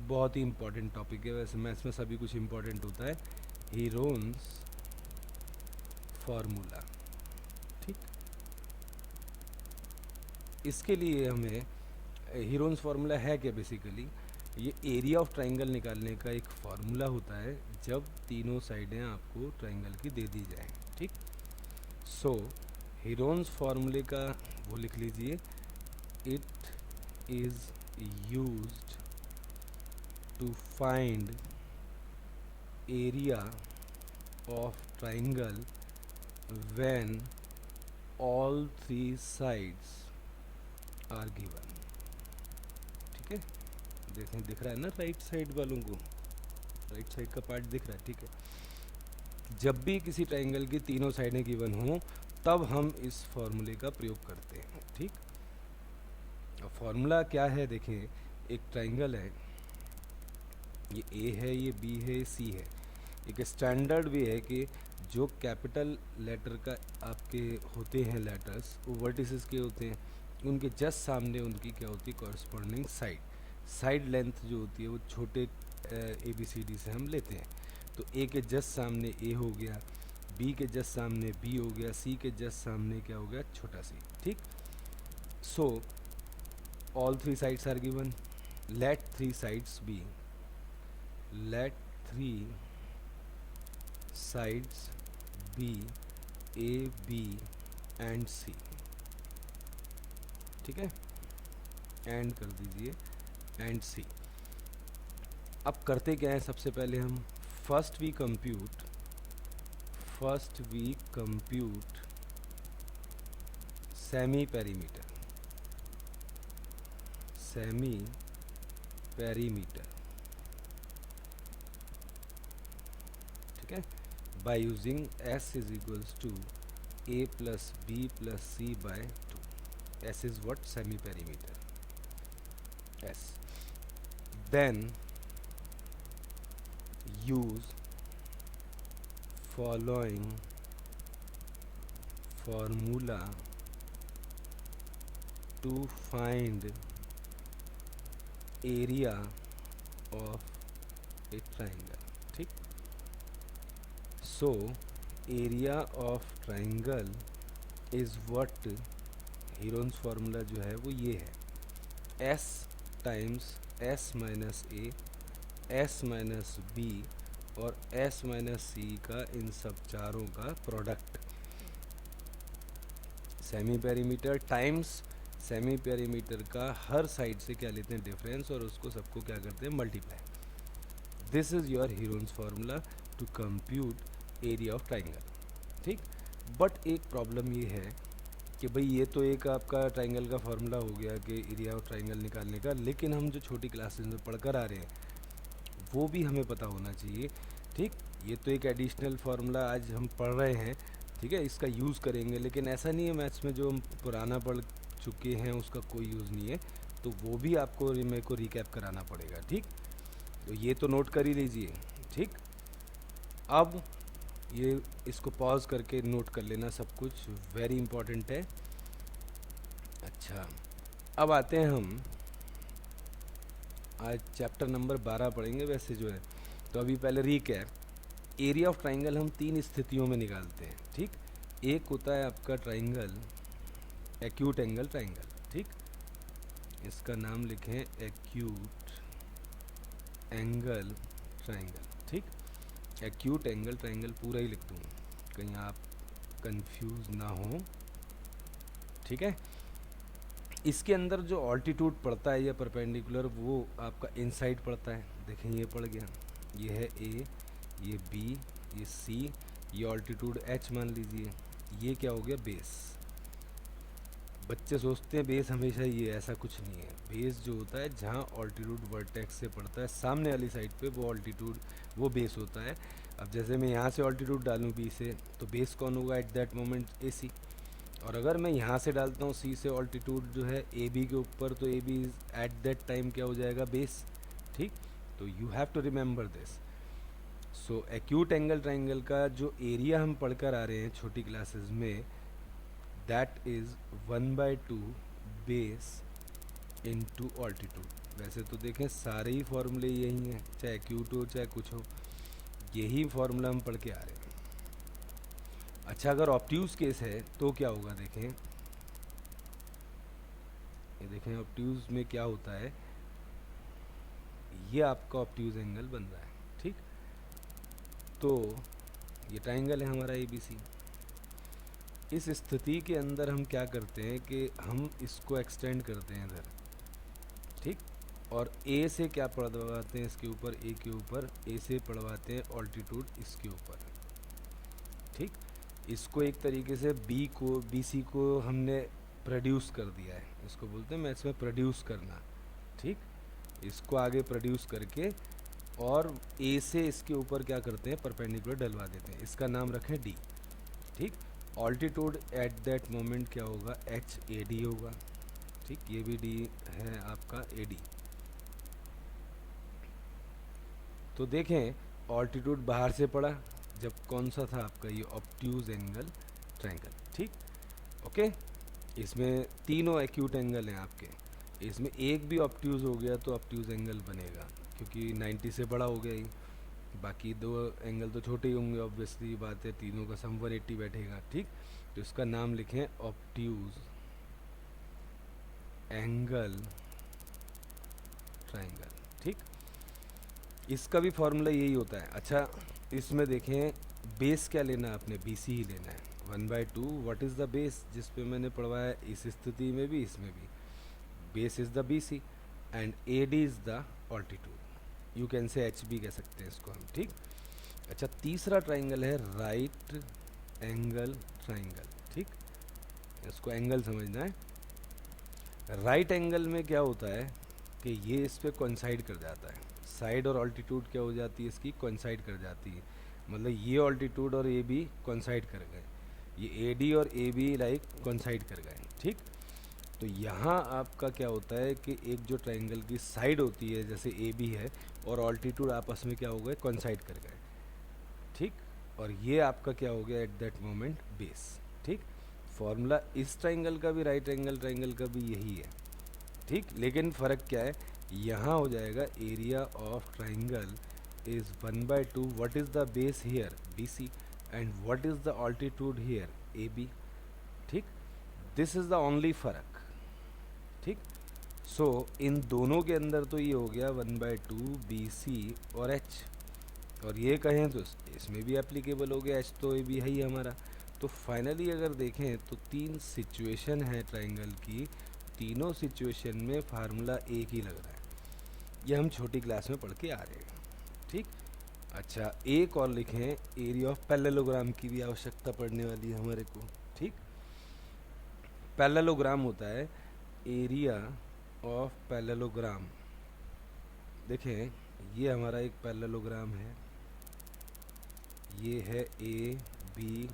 बहुत ही important topic है, वैसे मैथ्स में सभी कुछ इम्पोर्टेंट होता है। हीरोन्स फार्मूला, ठीक। इसके लिए हमें हीरोन्स फार्मूला है क्या? बेसिकली ये एरिया ऑफ ट्राइंगल निकालने का एक फार्मूला होता है जब तीनों साइडें आपको ट्राइंगल की दे दी जाएं, ठीक। सो हीरोन्स फार्मूले का वो लिख लीजिए, it is used to find area of triangle when all three sides are given, ठीक है। देखें, दिख रहा है ना राइट साइड वालों को, राइट साइड का पार्ट दिख रहा है, ठीक है। जब भी किसी ट्राइंगल की तीनों साइडें गिवन हों तब हम इस फॉर्मूले का प्रयोग करते हैं, ठीक। अब फॉर्मूला क्या है? देखें, एक ट्राइंगल है, ये ए है, ये बी है, सी है। एक स्टैंडर्ड भी है कि जो कैपिटल लेटर का आपके होते हैं लेटर्स, वो वर्टिसेस के होते हैं, उनके जस्ट सामने उनकी क्या होती है? कॉरस्पॉन्डिंग साइड लेंथ जो होती है वो छोटे ए बी सी डी से हम लेते हैं। तो ए के जस्ट सामने ए हो गया, बी के जस्ट सामने बी हो गया, सी के जस्ट सामने क्या हो गया? छोटा सी, ठीक। So all three sides are given, let three sides be, let three sides be A, B and C, ठीक है। एंड कर दीजिए एंड C। अब करते क्या है? सबसे पहले हम first we compute semi perimeter, ठीक है, by using S is equals to A plus B plus C by 2। S is what? Semi perimeter, S। Then use following formula to find area of a triangle, ठीक। So area of triangle is what? Heron's formula जो है वो ये है, S times S minus A, S minus B और S minus C का, इन सब चारों का product. Semi perimeter times semi perimeter का हर साइड से क्या लेते हैं? डिफरेंस, और उसको सबको क्या करते हैं? Multiply. This is your Heron's formula to compute area of triangle, ठीक। बट एक प्रॉब्लम ये है कि भाई ये तो एक आपका ट्राइंगल का फार्मूला हो गया कि एरिया ऑफ ट्राइंगल निकालने का, लेकिन हम जो छोटी क्लासेस में पढ़कर आ रहे हैं वो भी हमें पता होना चाहिए, ठीक। ये तो एक एडिशनल फार्मूला आज हम पढ़ रहे हैं, ठीक है, इसका यूज़ करेंगे, लेकिन ऐसा नहीं है मैथ्स में जो हम पुराना पढ़ चुके हैं उसका कोई यूज़ नहीं है, तो वो भी आपको मेरे को रिकैप कराना पड़ेगा, ठीक। तो ये तो नोट कर ही लीजिए, ठीक। अब ये इसको पॉज करके नोट कर लेना, सब कुछ वेरी इंपॉर्टेंट है। अच्छा, अब आते हैं हम आज चैप्टर नंबर 12 पढ़ेंगे वैसे जो है। तो अभी पहले रिकैप, एरिया ऑफ ट्राइंगल हम तीन स्थितियों में निकालते हैं, ठीक। एक होता है आपका ट्राइंगल एक्यूट एंगल ट्राइंगल, ठीक। इसका नाम लिखें एक्यूट एंगल ट्राइंगल, ठीक। एक्यूट एंगल ट्राइंगल पूरा ही लिख दूँ, कहीं आप कंफ्यूज ना हो, ठीक है। इसके अंदर जो ऑल्टीट्यूड पड़ता है या परपेंडिकुलर, वो आपका इनसाइड पड़ता है। देखें, ये पड़ गया, ये है ए, ये बी, ये सी, ये ऑल्टीट्यूड एच मान लीजिए, ये क्या हो गया? बेस। बच्चे सोचते हैं बेस हमेशा ये, ऐसा कुछ नहीं है। बेस जो होता है जहाँ ऑल्टीट्यूड वर्टेक्स से पड़ता है सामने वाली साइड पे, वो ऑल्टीट्यूड वो बेस होता है। अब जैसे मैं यहाँ से ऑल्टीट्यूड डालूँ बी से, तो बेस कौन होगा एट दैट मोमेंट? ए सी। और अगर मैं यहाँ से डालता हूँ सी से ऑल्टीट्यूड जो है ए बी के ऊपर, तो A B at that time क्या हो जाएगा? बेस, ठीक। तो you have to remember this. So acute angle triangle का जो एरिया हम पढ़कर आ रहे हैं छोटी क्लासेस में, that is 1/2 base into altitude, वैसे तो देखें सारे ही फॉर्मूले यही हैं, चाहे एक्यूट हो चाहे कुछ हो, यही फॉर्मूला हम पढ़ के आ रहे हैं। अच्छा, अगर ऑब्ट्यूज केस है तो क्या होगा, देखें ये देखें ऑब्ट्यूज में क्या होता है, ये आपका ऑब्ट्यूज एंगल बन रहा है, ठीक। तो ये ट्राइंगल है हमारा ABC। इस स्थिति के अंदर हम क्या करते हैं कि हम इसको एक्सटेंड करते हैं इधर, ठीक। और A से क्या पढ़वाते हैं इसके ऊपर, A के ऊपर A से पढ़वाते हैं ऑल्टीट्यूड इसके ऊपर, ठीक। इसको एक तरीके से BC को हमने प्रोड्यूस कर दिया है, इसको बोलते हैं मैथ्स में प्रोड्यूस करना, ठीक। इसको आगे प्रोड्यूस करके और A से इसके ऊपर क्या करते हैं, परपेंडिकुलर डलवा देते हैं, इसका नाम रखें D, ठीक। ऑल्टीट्यूड एट दैट मोमेंट क्या होगा, HAD होगा, ठीक। ये भी D है आपका AD। तो देखें ऑल्टीट्यूड बाहर से पड़ा जब कौन सा था आपका, ये ऑब्ट्यूज एंगल ट्रायंगल, ठीक। ओके, इसमें तीनों एक्यूट एंगल हैं आपके, इसमें एक भी ऑब्ट्यूज हो गया तो ऑब्ट्यूज एंगल बनेगा, क्योंकि 90 से बड़ा हो गया ही, बाकी दो एंगल तो छोटे ही होंगे, ऑब्वियसली बात है, तीनों का सम 180 बैठेगा, ठीक। तो इसका नाम लिखें ऑब्ट्यूज एंगल ट्रायंगल, ठीक। इसका भी फॉर्मूला यही होता है। अच्छा, इसमें देखें बेस क्या लेना है आपने, BC ही लेना है, 1/2 व्हाट इज़ द बेस, जिस पे मैंने पढ़वाया इस स्थिति में भी इसमें भी, base is the BC and AD is the altitude, you can say HB कह सकते हैं इसको हम, ठीक। अच्छा, तीसरा ट्राइंगल है राइट एंगल ट्राइंगल, ठीक। इसको एंगल समझना है। राइट एंगल में क्या होता है कि ये इस पर कोइंसाइड कर जाता है, साइड और ऑल्टीट्यूड क्या हो जाती है इसकी, कोइंसाइड कर जाती है, मतलब ये ऑल्टीट्यूड और AB कोइंसाइड कर गए, ये AD और AB लाइक कोइंसाइड कर गए, ठीक। तो यहाँ आपका क्या होता है कि एक जो ट्रायंगल की साइड होती है जैसे AB है और ऑल्टीट्यूड आपस में क्या हो गए, कोइंसाइड कर गए, ठीक। और ये आपका क्या हो गया एट दैट मोमेंट बेस, ठीक। फॉर्मूला इस ट्रायंगल का भी, राइट एंगल ट्रायंगल का भी यही है, ठीक। लेकिन फ़र्क क्या है, यहाँ हो जाएगा area of triangle is 1/2 what is the base here BC and what is the altitude here AB, ठीक। दिस इज़ द ओनली फ़र्क, ठीक। सो इन दोनों के अंदर तो ये हो गया 1/2 BC और H, और ये कहें तो इसमें भी एप्लीकेबल हो गया, H तो AB है ही हमारा। तो फाइनली अगर देखें तो तीन सिचुएशन है ट्राइंगल की, तीनों सिचुएशन में फार्मूला एक ही लग रहा है, ये हम छोटी क्लास में पढ़ के आ रहे हैं, ठीक। अच्छा, एक और लिखें, एरिया ऑफ पैरेललोग्राम की भी आवश्यकता पड़ने वाली है हमारे को, ठीक। पैरेललोग्राम होता है एरिया ऑफ पैरेललोग्राम, देखें ये हमारा एक पैरेललोग्राम है, ये है ABCD,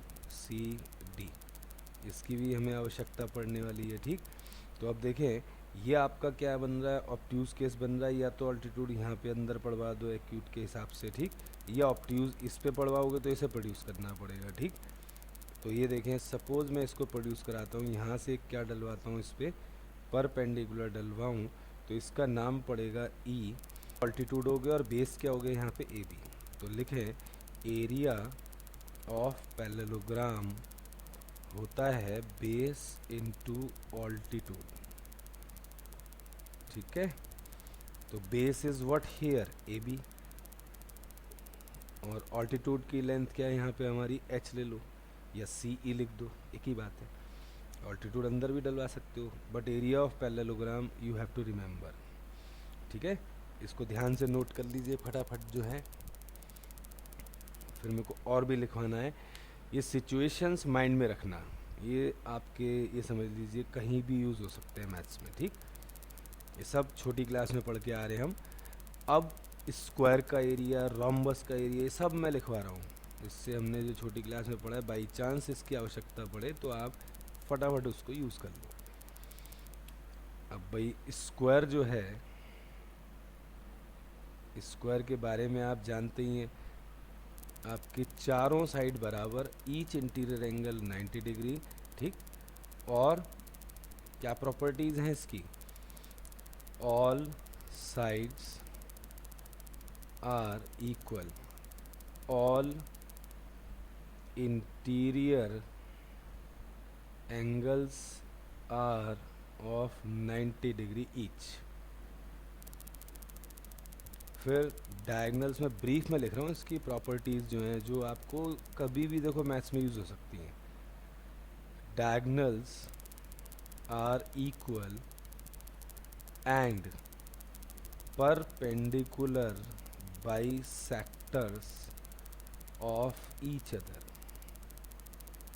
इसकी भी हमें आवश्यकता पड़ने वाली है, ठीक। तो अब देखें ये आपका क्या बन रहा है, ऑब्ट्यूज केस बन रहा है, या तो ऑल्टीट्यूड यहाँ पे अंदर पढ़वा दो एक्यूट के हिसाब से, ठीक, या ऑब्ट्यूज इस पे पढ़वाओगे तो इसे प्रोड्यूस करना पड़ेगा, ठीक। तो ये देखें सपोज़ मैं इसको प्रोड्यूस कराता हूँ, यहाँ से क्या डलवाता हूँ, इस पर परपेंडिकुलर डलवाऊँ तो इसका नाम पड़ेगा E, ऑल्टीट्यूड हो गया और बेस क्या हो गया यहाँ पे AB। तो लिखें एरिया ऑफ पैरेललोग्राम होता है बेस इनटू ऑल्टीट्यूड, ठीक है। तो base is what here AB, और ऑल्टीट्यूड की लेंथ क्या है यहाँ पे हमारी, H ले लो या CE लिख दो, एक ही बात है, ऑल्टीट्यूड अंदर भी डलवा सकते हो, but area of parallelogram you have to remember, ठीक है। इसको ध्यान से नोट कर लीजिए फटाफट जो है, फिर मेरे को और भी लिखवाना है। ये सिचुएशंस माइंड में रखना, ये आपके ये समझ लीजिए कहीं भी यूज़ हो सकते हैं मैथ्स में, ठीक। ये सब छोटी क्लास में पढ़ के आ रहे हैं हम। अब स्क्वायर का एरिया, रोम्बस का एरिया, ये सब मैं लिखवा रहा हूँ, इससे हमने जो छोटी क्लास में पढ़ा है, बाई चांस इसकी आवश्यकता पड़े तो आप फटाफट उसको यूज़ कर लो। अब भाई स्क्वायर जो है, स्क्वायर के बारे में आप जानते ही हैं, आपके चारों साइड बराबर, ईच इंटीरियर एंगल 90 डिग्री, ठीक। और क्या प्रॉपर्टीज़ हैं इसकी, all sides are equal, all interior angles are of 90 degree each। फिर डायगनल्स में ब्रीफ में लिख रहा हूँ इसकी प्रॉपर्टीज़ जो हैं, जो आपको कभी भी देखो मैथ्स में यूज़ हो सकती हैं। Diagonals are equal and perpendicular bisectors of each other.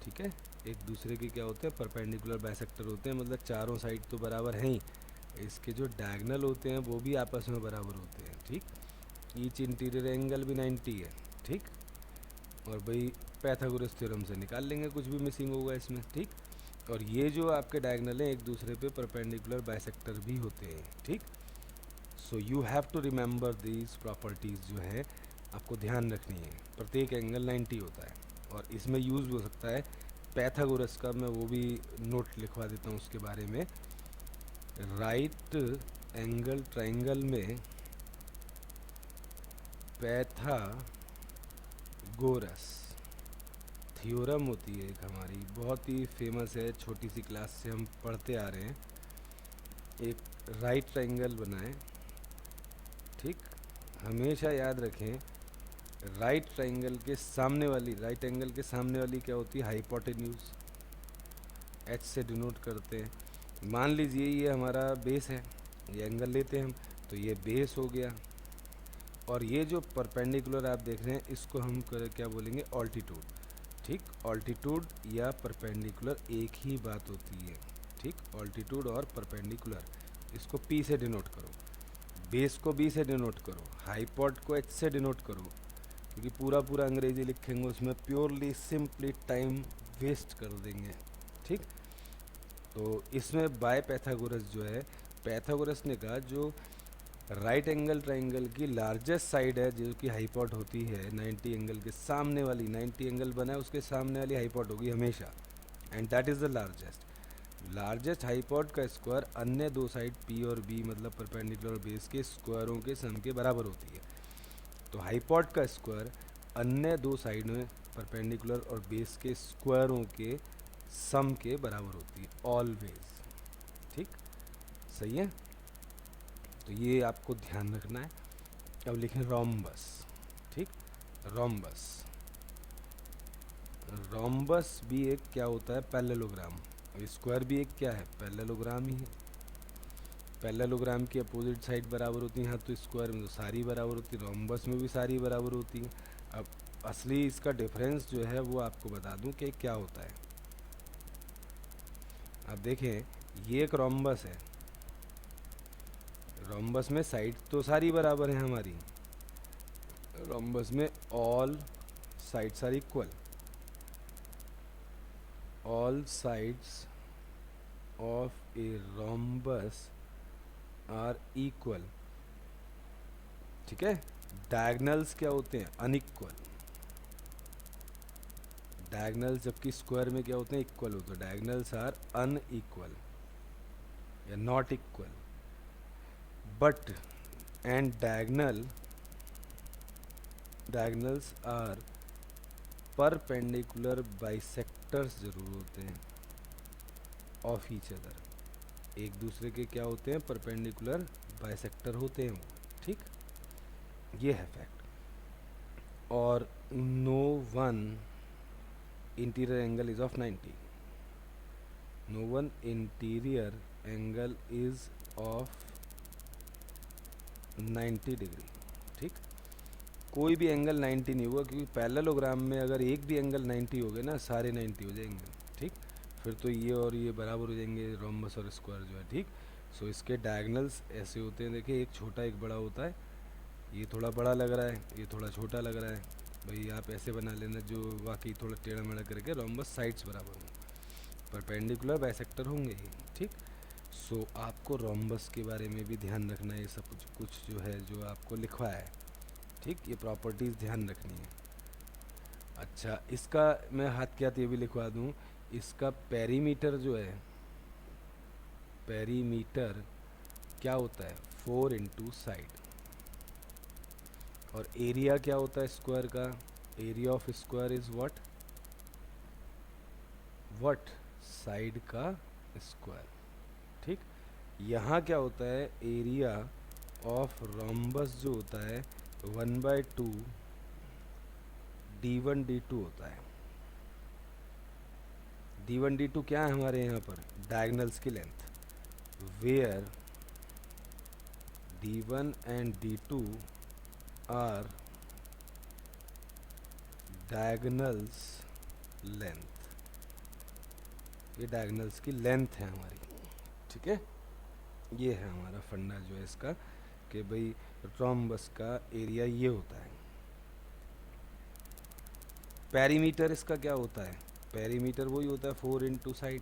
ठीक है, एक दूसरे के क्या होते हैं, परपेंडिकुलर बाइसेक्टर होते हैं, मतलब चारों साइड तो बराबर हैं ही, इसके जो डायगनल होते हैं वो भी आपस में बराबर होते हैं। ठीक, ईच इंटीरियर एंगल भी 90 है। ठीक, और भाई पैथागोरस थ्योरम से निकाल लेंगे कुछ भी मिसिंग होगा इसमें। ठीक, और ये जो आपके डायगनल हैं एक दूसरे पे परपेंडिकुलर बाइसेक्टर भी होते हैं। ठीक, so you have to remember these properties जो है आपको ध्यान रखनी है। प्रत्येक एंगल 90 होता है और इसमें यूज़ हो सकता है पैथागोरस का, मैं वो भी नोट लिखवा देता हूँ उसके बारे में। राइट एंगल ट्रायंगल में पैथागोरस थ्योरम होती है एक हमारी, बहुत ही फेमस है, छोटी सी क्लास से हम पढ़ते आ रहे हैं। एक राइट ट्रायंगल बनाएं। ठीक, हमेशा याद रखें राइट ट्रायंगल के सामने वाली, राइट एंगल के सामने वाली क्या होती है, हाइपोटेन्यूज, एच से डिनोट करते हैं। मान लीजिए ये हमारा बेस है, ये एंगल लेते हैं हम, तो ये बेस हो गया, और ये जो परपेंडिकुलर आप देख रहे हैं इसको हम क्या बोलेंगे, ऑल्टीट्यूड। ठीक, ऑल्टीट्यूड या परपेंडिकुलर एक ही बात होती है। ठीक, ऑल्टीट्यूड और परपेंडिकुलर, इसको पी से डिनोट करो, बेस को बी से डिनोट करो, हाइपोट को एच से डिनोट करो, क्योंकि पूरा पूरा अंग्रेजी लिखेंगे उसमें प्योरली सिंपली टाइम वेस्ट कर देंगे। ठीक, तो इसमें बाय पैथागोरस जो है, पैथागोरस ने कहा जो राइट एंगल ट्रायंगल की लार्जेस्ट साइड है जो कि हाइपोट होती है 90 एंगल के सामने वाली, 90 एंगल बना है उसके सामने वाली हाइपोट होगी हमेशा, and that is the largest हाइपोट का स्क्वायर अन्य दो साइड पी और बी मतलब परपेंडिकुलर और बेस के स्क्वायरों के सम के बराबर होती है। तो हाइपोट का स्क्वायर अन्य दो साइड में परपेंडिकुलर और बेस के स्क्वायरों के सम के बराबर होती है ऑलवेज। ठीक, सही है, तो ये आपको ध्यान रखना है। अब लिखें रोम्बस। ठीक, रोम्बस, रोम्बस भी एक क्या होता है, पैरेललोग्राम। स्क्वायर भी एक क्या है, पैरेललोग्राम ही है। पैरेललोग्राम की अपोजिट साइड बराबर होती है, हाँ, तो स्क्वायर में तो सारी बराबर होती है, रोम्बस में भी सारी बराबर होती है। अब असली इसका डिफरेंस जो है वो आपको बता दूं कि क्या होता है। अब देखें, ये एक रोम्बस है, रोम्बस में साइड तो सारी बराबर हैं हमारी, रोम्बस में all sides are equal, all sides of a rhombus are equal. ठीक है, डायगनल्स क्या होते हैं, अनइक्वल। डायगनल्स जबकि स्क्वायर में क्या होते हैं, इक्वल होते हैं। डायगनल्स आर अनइक्वल या not equal, but and diagonals are perpendicular bisectors जरूर होते हैं ऑफ ईच अदर, एक दूसरे के क्या होते हैं, परपेंडिकुलर बाइसेक्टर होते हैं वो। ठीक, ये है फैक्ट। और no one interior angle is of 90, no one interior angle is of 90 degree. ठीक, कोई भी एंगल 90 नहीं होगा, क्योंकि पैरेललोग्राम में अगर एक भी एंगल 90 हो गए ना, सारे 90 हो जाएंगे। ठीक, फिर तो ये और ये बराबर हो जाएंगे, रोम्बस और स्क्वायर जो है। ठीक, सो इसके डायगनल्स ऐसे होते हैं, देखिए एक छोटा एक बड़ा होता है, ये थोड़ा बड़ा लग रहा है, ये थोड़ा छोटा लग रहा है, भाई आप ऐसे बना लेना जो वाकई थोड़ा टेढ़ा मेढ़ा करके रोम्बस साइड्स बराबर हों, परपेंडिकुलर बाइसेक्टर होंगे ही। ठीक, सो आपको रोम्बस के बारे में भी ध्यान रखना है, ये सब कुछ जो है जो आपको लिखवाया है। ठीक, ये प्रॉपर्टीज़ ध्यान रखनी है। अच्छा, इसका मैं हाथ क्या ये भी लिखवा दूँ, इसका पेरीमीटर जो है, पेरीमीटर क्या होता है, 4 इंटू साइड। और एरिया क्या होता है स्क्वायर का? Area of square is what side का स्क्वायर। ठीक। यहाँ क्या होता है, एरिया ऑफ रोम्बस जो होता है 1/2 d1 d2 होता है। d1 d2 क्या है हमारे यहाँ पर? डायगनल्स की length, where d1 and d2 are diagonals length. ये डायगनल्स की लेंथ है हमारी। ठीक है, ये है हमारा फंडा जो है इसका, कि भाई रोम्बस का एरिया ये होता है। पेरीमीटर इसका क्या होता है? पेरीमीटर वही होता है 4 इंटू साइड,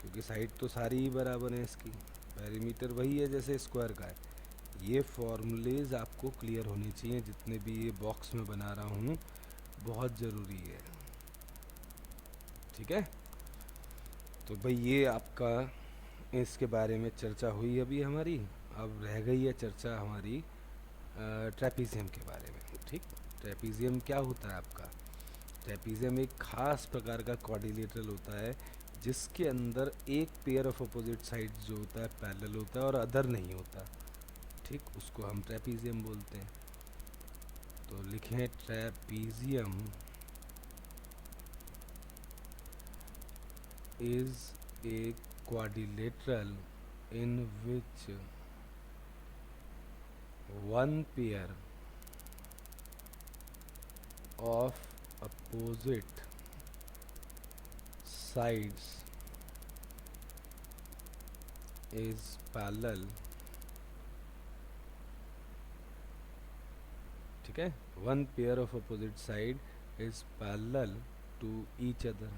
क्योंकि साइड तो सारी ही बराबर है इसकी। पेरीमीटर वही है जैसे स्क्वायर का है। ये फॉर्मूलेज आपको क्लियर होनी चाहिए, जितने भी ये बॉक्स में बना रहा हूँ, बहुत ज़रूरी है। ठीक है, तो भाई ये आपका इसके बारे में चर्चा हुई अभी हमारी। अब रह गई है चर्चा हमारी ट्रेपीजियम के बारे में। ठीक, ट्रेपीजियम क्या होता है आपका? ट्रेपीजियम एक खास प्रकार का क्वाड्रिलेटरल होता है, जिसके अंदर एक पेयर ऑफ अपोजिट साइड्स जो होता है पैरेलल होता है और अदर नहीं होता। ठीक, उसको हम ट्रेपीजियम बोलते हैं। तो लिखें trapezium is a quadrilateral in which one pair of opposite sides is parallel। ठीक है, one pair of opposite side is parallel to each other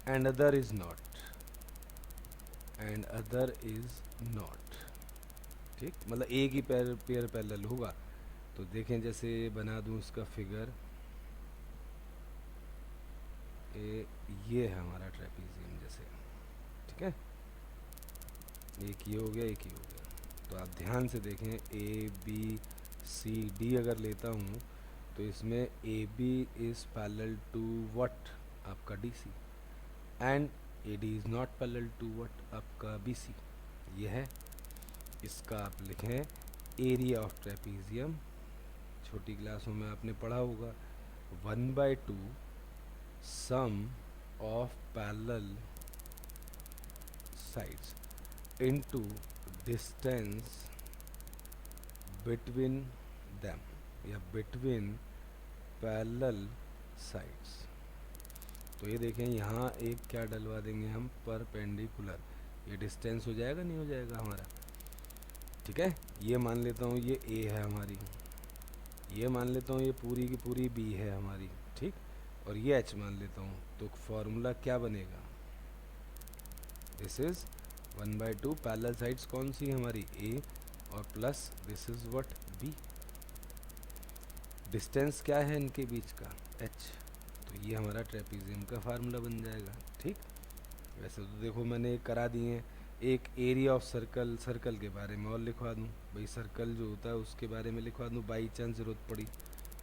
and other is not, and other is not। ठीक, मतलब एक ही pair parallel होगा। तो देखें, जैसे बना दूं इसका फिगर, ये है हमारा ट्रेपीजियम जैसे। ठीक है, एक ये हो गया, एक ये हो गया। तो आप ध्यान से देखें, ए बी सी डी अगर लेता हूँ तो इसमें A B is parallel to what? आपका D C, and A D is not parallel to what? आपका बी सी। ये है इसका, आप लिखें एरिया ऑफ ट्रेपीजियम। छोटी क्लासों में आपने पढ़ा होगा 1/2 sum of parallel sides into distance between them, या बिटवीन पैरेलल साइड्स। तो ये देखें, यहाँ एक क्या डलवा देंगे हम? परपेंडिकुलर। ये डिस्टेंस हो जाएगा, नहीं हो जाएगा हमारा? ठीक है, ये मान लेता हूँ ये ए है हमारी, ये मान लेता हूँ ये पूरी की पूरी बी है हमारी। ठीक, और ये एच मान लेता हूँ। तो फॉर्मूला क्या बनेगा? दिस इज 1/2 पैरेलल साइड्स कौन सी है हमारी? ए, और plus this is what? B. Distance क्या है इनके बीच का? एच। तो ये हमारा ट्रेपीजियम का फार्मूला बन जाएगा। ठीक, वैसे तो देखो मैंने करा दिए हैं। एक एरिया ऑफ सर्कल, सर्कल के बारे में और लिखवा दूँ भाई, सर्कल जो होता है उसके बारे में लिखवा दूँ बाई चांस ज़रूरत पड़ी,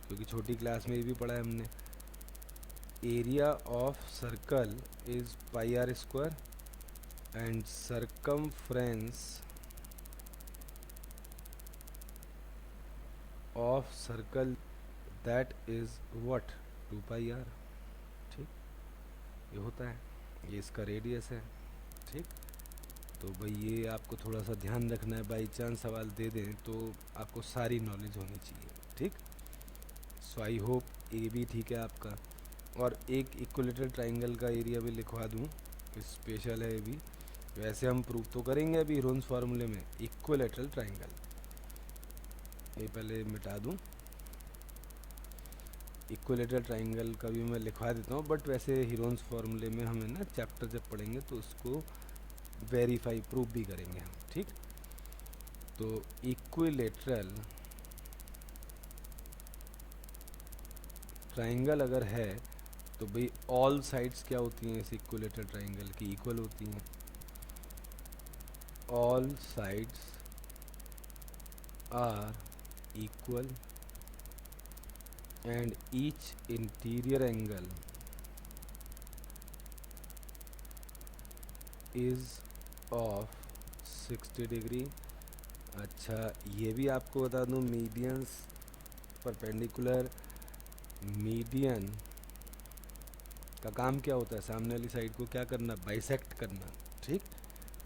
क्योंकि छोटी क्लास में ये भी पढ़ा है हमने। Area of circle is pi r square and circumference of circle that is what? 2 pi r. ठीक, ये होता है, ये इसका रेडियस है। ठीक, तो भाई ये आपको थोड़ा सा ध्यान रखना है, बाई चांस सवाल दे दें तो आपको सारी नॉलेज होनी चाहिए। ठीक, सो आई होप ए भी ठीक है आपका। और एक इक्विलेटरल ट्राइंगल का एरिया भी लिखवा दूँ, स्पेशल है ये भी। वैसे हम प्रूव तो करेंगे अभी रोन्स फार्मूले में इक्विलेटरल ट्राइंगल। ये पहले मिटा दूँ, इक्विलेटरल ट्राइंगल का भी मैं लिखवा देता हूँ, बट वैसे हीरोन्स फार्मूले में हमें ना चैप्टर जब पढ़ेंगे तो उसको वेरीफाई प्रूफ भी करेंगे हम। ठीक, तो इक्विलेटरल ट्राइंगल अगर है तो भाई ऑल साइड्स क्या होती हैं इस इक्विलेटरल ट्राइंगल की? इक्वल होती हैं। all sides are equal and each interior angle is of 60 degree. अच्छा, ये भी आपको बता दूं, मीडियंस परपेंडिकुलर, मीडियन का काम क्या होता है, सामने वाली साइड को क्या करना, बाइसेक्ट करना, ठीक।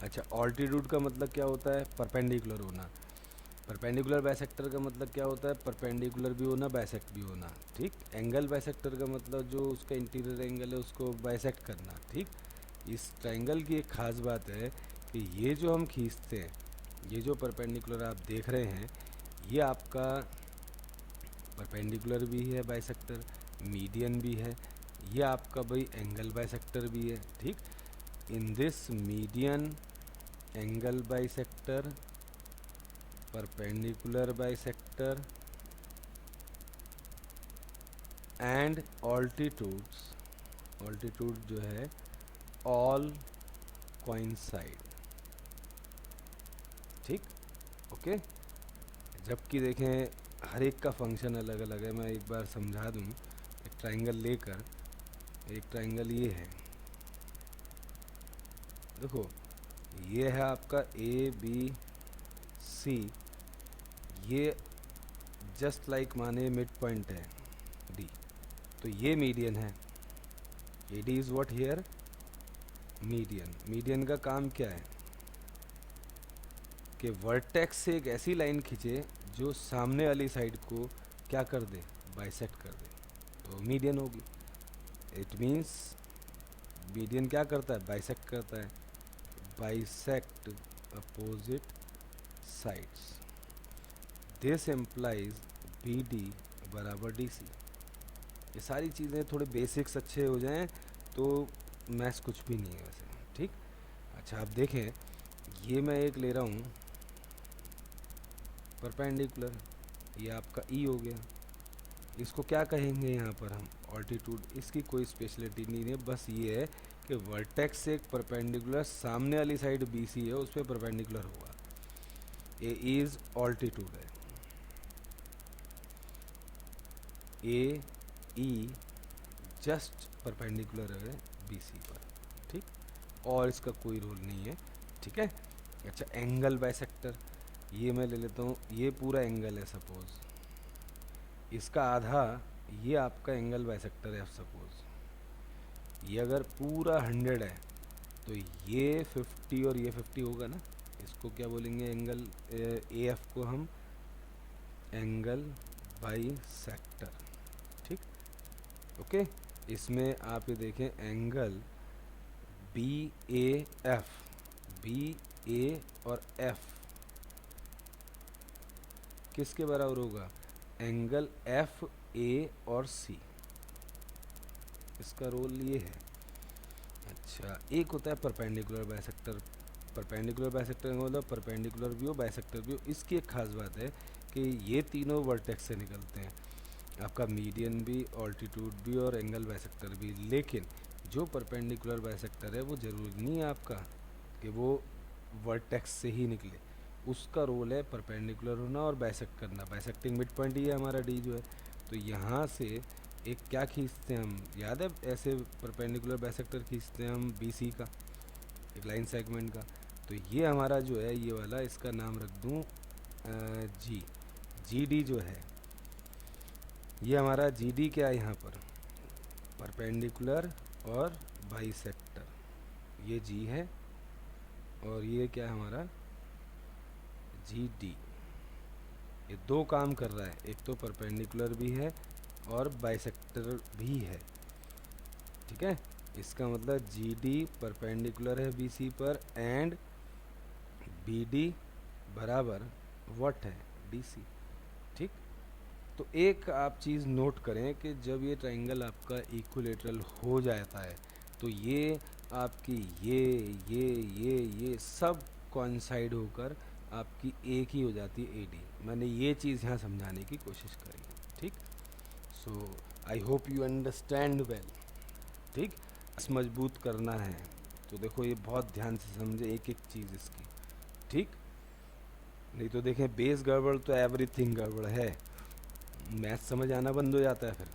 अच्छा, ऑल्टीट्यूड का मतलब क्या होता है, परपेंडिकुलर होना। परपेंडिकुलर बाइसेक्टर का मतलब क्या होता है, परपेंडिकुलर भी होना, बाइसेक्ट भी होना, ठीक। एंगल बाइसेक्टर का मतलब जो उसका इंटीरियर एंगल है उसको बाइसेक्ट करना, ठीक। इस ट्रायंगल की एक ख़ास बात है कि ये जो हम खींचते हैं, ये जो परपेंडिकुलर आप देख रहे हैं, ये आपका परपेंडिकुलर भी है बाइसेक्टर, मीडियन भी है, ये आपका भाई एंगल बाइसेक्टर भी है, ठीक। In this median, angle bisector, perpendicular bisector and altitudes, altitude जो है ऑल कोइंसाइड, ठीक, ओके। जबकि देखें हर एक का फंक्शन अलग अलग है। मैं एक बार समझा दूं, एक ट्रायंगल लेकर, एक ट्रायंगल ये है, देखो ये है आपका ए बी सी, ये जस्ट लाइक माने मिड पॉइंट है डी, तो ये मीडियन है। ए D is what here, median. Median का काम क्या है कि वर्टेक्स से एक ऐसी लाइन खींचे जो सामने वाली साइड को क्या कर दे, बाइसेक्ट कर दे, तो मीडियन होगी। इट मीन्स मीडियन क्या करता है, बाइसेक्ट करता है, bisect opposite sides. This implies B D बराबर डी सी। ये सारी चीज़ें थोड़े बेसिक्स अच्छे हो जाएं तो मैथ्स कुछ भी नहीं है वैसे, ठीक। अच्छा, आप देखें, ये मैं एक ले रहा हूँ परपेंडिकुलर, ये आपका ई हो गया। इसको क्या कहेंगे यहाँ पर हम, ऑल्टीट्यूड। इसकी कोई स्पेशलिटी नहीं है, बस ये है कि वर्टेक्स से एक परपेंडिकुलर सामने वाली साइड बी सी है उस पर परपेंडिकुलर होगा, ए इज ऑल्टीट्यूड है। ए ई जस्ट परपेंडिकुलर है बी सी पर, ठीक, और इसका कोई रोल नहीं है, ठीक है। अच्छा, एंगल बाइसेक्टर, ये मैं ले लेता हूँ, ये पूरा एंगल है सपोज, इसका आधा ये आपका एंगल बाइसेक्टर है। सपोज ये अगर पूरा 100 है तो ये 50 और ये 50 होगा ना, इसको क्या बोलेंगे, एंगल ए एफ को हम एंगल बाइसेक्टर, ठीक, ओके। इसमें आप ये देखें, angle B A F, B A और एफ किसके बराबर होगा, एंगल एफ ए और सी, इसका रोल ये है। अच्छा, एक होता है परपेंडिकुलर बाइसेक्टर। परपेंडिकुलर बाइसेक्टर का मतलब परपेंडिकुलर भी हो, बाइसेक्टर भी हो। इसकी एक खास बात है कि ये तीनों वर्टेक्स से निकलते हैं, आपका मीडियन भी, ऑल्टीट्यूड भी और एंगल बाइसेक्टर भी। लेकिन जो परपेंडिकुलर बाइसेक्टर है वो ज़रूरी नहीं है आपका कि वो वर्टेक्स से ही निकले, उसका रोल है परपेंडिकुलर होना और बाइसेक्ट करना। बाइसेक्टिंग मिड पॉइंट ही है हमारा डी जो है, तो यहाँ से एक क्या खींचते हैं हम, याद है, ऐसे परपेंडिकुलर बाइसेक्टर खींचते हैं हम बी सी का, एक लाइन सेगमेंट का। तो ये हमारा जो है ये वाला, इसका नाम रख दूँ जी, जी डी जो है ये हमारा जी डी क्या है यहाँ पर, परपेंडिकुलर और बाइसेक्टर, ये जी है, और ये क्या है हमारा जी डी। ये दो काम कर रहा है, एक तो परपेंडिकुलर भी है और बाइसेक्टर भी है, ठीक है। इसका मतलब जी डी परपेंडिकुलर है बी सी पर एंड बी डी बराबर व्हाट है, डी सी, ठीक। तो एक आप चीज़ नोट करें कि जब ये ट्रायंगल आपका इक्विलेटरल हो जाता है तो ये आपकी ये सब कोइंसाइड होकर आपकी एक ही हो जाती है ए डी। मैंने ये चीज़ यहाँ समझाने की कोशिश करी, ठीक। So I hope you understand well, ठीक। मजबूत करना है तो देखो ये बहुत ध्यान से समझे एक एक चीज़ इसकी, ठीक, नहीं तो देखें बेस गड़बड़ तो एवरीथिंग गड़बड़ है, मैथ समझ आना बंद हो जाता है फिर।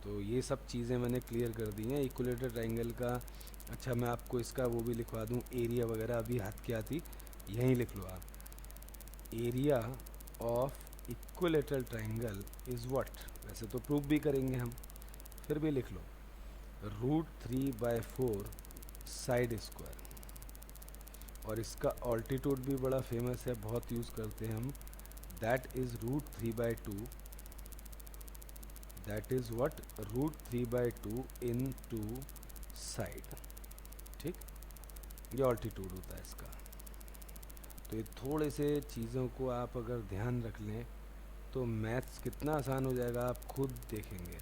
तो ये सब चीज़ें मैंने क्लियर कर दी हैं इक्विलेटरल ट्रायंगल का। अच्छा मैं आपको इसका वो भी लिखवा दूँ, एरिया वगैरह अभी हाथ की आती यहीं लिख लो आप। Area of equilateral triangle is what, वैसे तो प्रूव भी करेंगे हम, फिर भी लिख लो √3/4 साइड स्क्वायर। और इसका ऑल्टीट्यूड भी बड़ा फेमस है, बहुत यूज़ करते हैं हम, that is √3/2, that is what √3/2 into side. ठीक, ये ऑल्टीट्यूड होता है इसका। तो ये थोड़े से चीज़ों को आप अगर ध्यान रख लें तो मैथ्स कितना आसान हो जाएगा, आप खुद देखेंगे,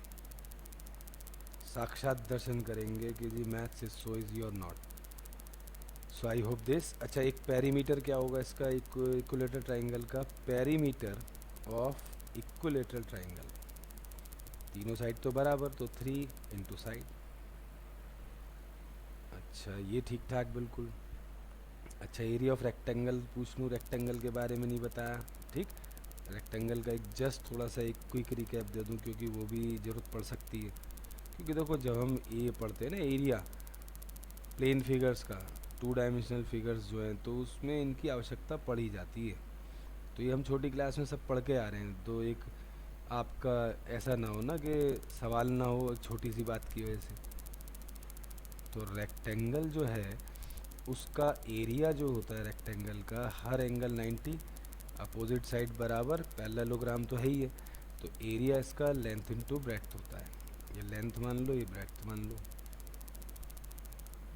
साक्षात दर्शन करेंगे कि जी मैथ्स इज सो इजी और not. So I hope this. अच्छा एक पेरीमीटर क्या होगा इसका, इक्विलेटरल ट्रायंगल का पेरीमीटर ऑफ इक्विलेटरल ट्रायंगल, तीनों साइड तो बराबर, तो 3 इंटू साइड। अच्छा ये ठीक ठाक बिल्कुल। अच्छा एरिया ऑफ रेक्टेंगल पूछ लूँ, रेक्टेंगल के बारे में नहीं बताया। ठीक, रेक्टेंगल का एक जस्ट थोड़ा सा एक क्विक रिकैप दे दूँ क्योंकि वो भी ज़रूरत पड़ सकती है। क्योंकि देखो जब हम ये पढ़ते हैं ना एरिया प्लेन फिगर्स का, 2 डायमेंशनल फिगर्स जो हैं, तो उसमें इनकी आवश्यकता पड़ ही जाती है। तो ये हम छोटी क्लास में सब पढ़ के आ रहे हैं, तो एक आपका ऐसा ना हो ना कि सवाल ना हो छोटी सी बात की वजह से। तो रेक्टेंगल जो है उसका एरिया जो होता है रेक्टेंगल का, हर एंगल 90, अपोजिट साइड बराबर, पैरेललोग्राम तो है ही है, तो एरिया इसका लेंथ इनटू ब्रेड्थ होता है। ये लेंथ मान लो, ये ब्रेड्थ मान लो,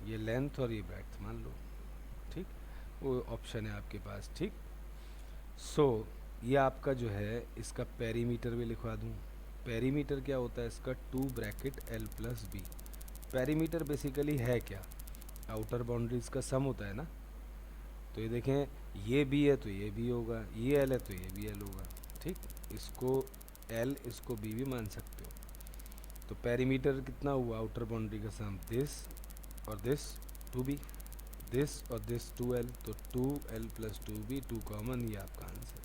ये लेंथ और ये ब्रेड्थ मान लो। ठीक, वो ऑप्शन है आपके पास। ठीक, सो ये आपका जो है इसका पेरीमीटर भी लिखवा दूँ। पेरीमीटर क्या होता है इसका, 2 L+B। पेरीमीटर बेसिकली है क्या, आउटर बाउंड्रीज का सम होता है ना। तो ये देखें ये बी है तो ये बी होगा, ये एल है तो ये भी एल होगा। ठीक, इसको एल इसको बी भी मान सकते हो। तो पेरीमीटर कितना हुआ आउटर बाउंड्री का सम, दिस और दिस 2b, दिस और दिस 2l, तो 2l+2b, 2 कॉमन, ये आपका आंसर।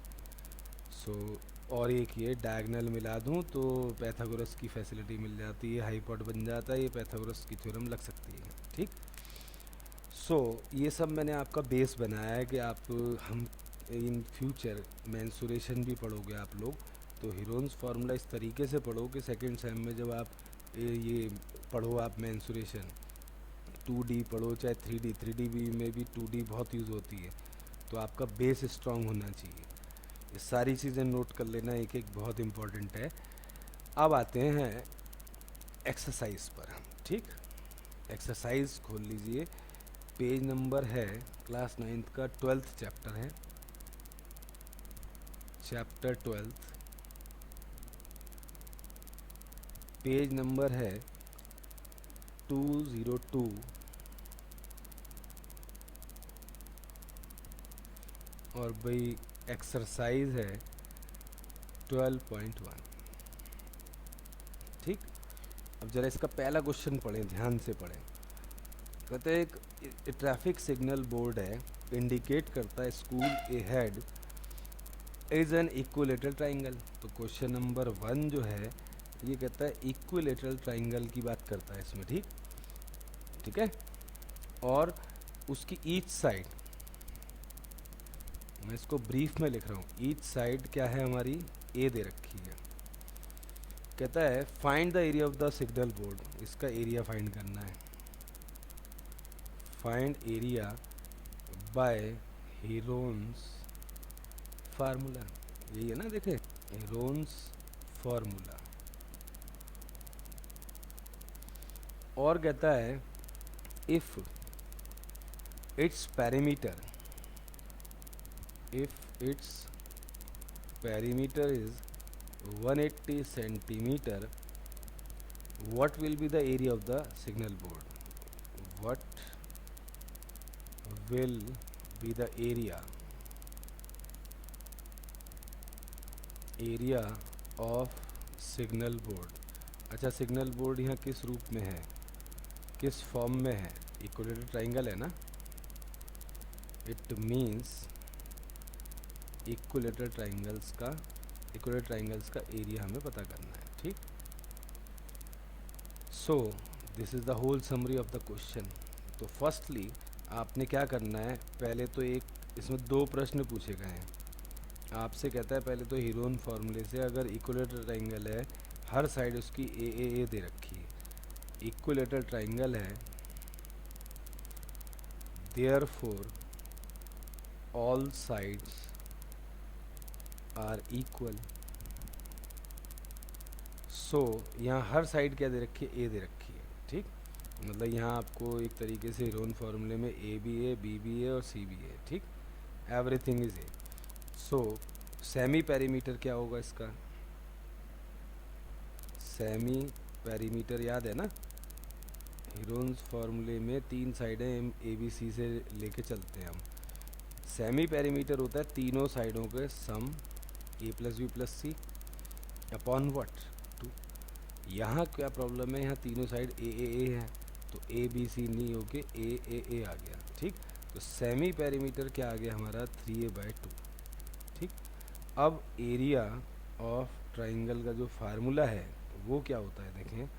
सो और एक ये डायगनल मिला दूँ तो पैथागोरस की फैसिलिटी मिल जाती है, हाइपोड बन जाता है, ये पैथागोरस की थ्योरम लग सकती है। ठीक, सो ये सब मैंने आपका बेस बनाया है कि आप हम इन फ्यूचर मेंसुरेशन भी पढ़ोगे आप लोग, तो हीरोन्स फार्मूला इस तरीके से पढ़ो कि सेकंड सेम में जब आप ये पढ़ो आप मेंसुरेशन 2D पढ़ो चाहे 3D में भी 2D बहुत यूज़ होती है, तो आपका बेस स्ट्रांग होना चाहिए। ये सारी चीज़ें नोट कर लेना, एक एक बहुत इम्पॉर्टेंट है। अब आते हैं एक्सरसाइज पर। ठीक, एक्सरसाइज खोल लीजिए, पेज नंबर है क्लास 9th का 12th चैप्टर है, चैप्टर 12th, पेज नंबर है 202 और भाई एक्सरसाइज है 12.1। ठीक, अब जरा इसका पहला क्वेश्चन पढ़ें, ध्यान से पढ़ें। कहते हैं एक ट्रैफिक सिग्नल बोर्ड है, इंडिकेट करता है school A head is an equilateral triangle. तो क्वेश्चन नंबर 1 जो है ये कहता है इक्विलेटरल ट्राइंगल की बात करता है इसमें। ठीक, ठीक है, और उसकी ईच साइड, मैं इसको ब्रीफ में लिख रहा हूँ, ईच साइड क्या है हमारी, ए दे रखी है। कहता है find the area of the signal board, इसका एरिया फाइंड करना है। Find area bye Heron's formula, यही है ना, देखे हीरोन्स फार्मूला। और कहता है if it's perimeter, if its perimeter is 180 centimeter, what will be the area of the signal board? What will be the area of signal board? अच्छा signal board यहाँ किस रूप में है, किस फॉर्म में है, इक्विलेटरल ट्राइंगल है ना। इट मीन्स इक्विलेटरल ट्राइंगल्स का एरिया हमें पता करना है, ठीक। So this is the whole summary of the question. तो फर्स्टली आपने क्या करना है, पहले तो एक इसमें दो प्रश्न पूछे गए हैं आपसे। कहता है पहले तो हीरोन फार्मूले से अगर इक्विलेटरल ट्राइंगल है, हर साइड उसकी ए दे रखी है, इक्विलेटरल ट्राइंगल है, therefore all sides are equal. So यहाँ हर साइड क्या दे रखी है, ए दे रखी है, ठीक। मतलब यहाँ आपको एक तरीके से हीरोन फार्मूले में ए भी है, बी भी है और सी भी है, ठीक। Everything is a. So semi perimeter क्या होगा इसका, सेमी पेरीमीटर याद है ना, हीरोन्स फार्मूले में तीन साइडें ए बी सी से लेके चलते हैं हम। सेमी पेरीमीटर होता है तीनों साइडों के sum, A plus B plus C upon what, two. यहाँ क्या प्रॉब्लम है, यहाँ तीनों साइड ए है, तो ए बी सी नहीं होके ए आ गया, ठीक। तो सेमी पेरीमीटर क्या आ गया हमारा, 3a/2, ठीक। अब एरिया ऑफ ट्राइंगल का जो फार्मूला है वो क्या होता है, देखें।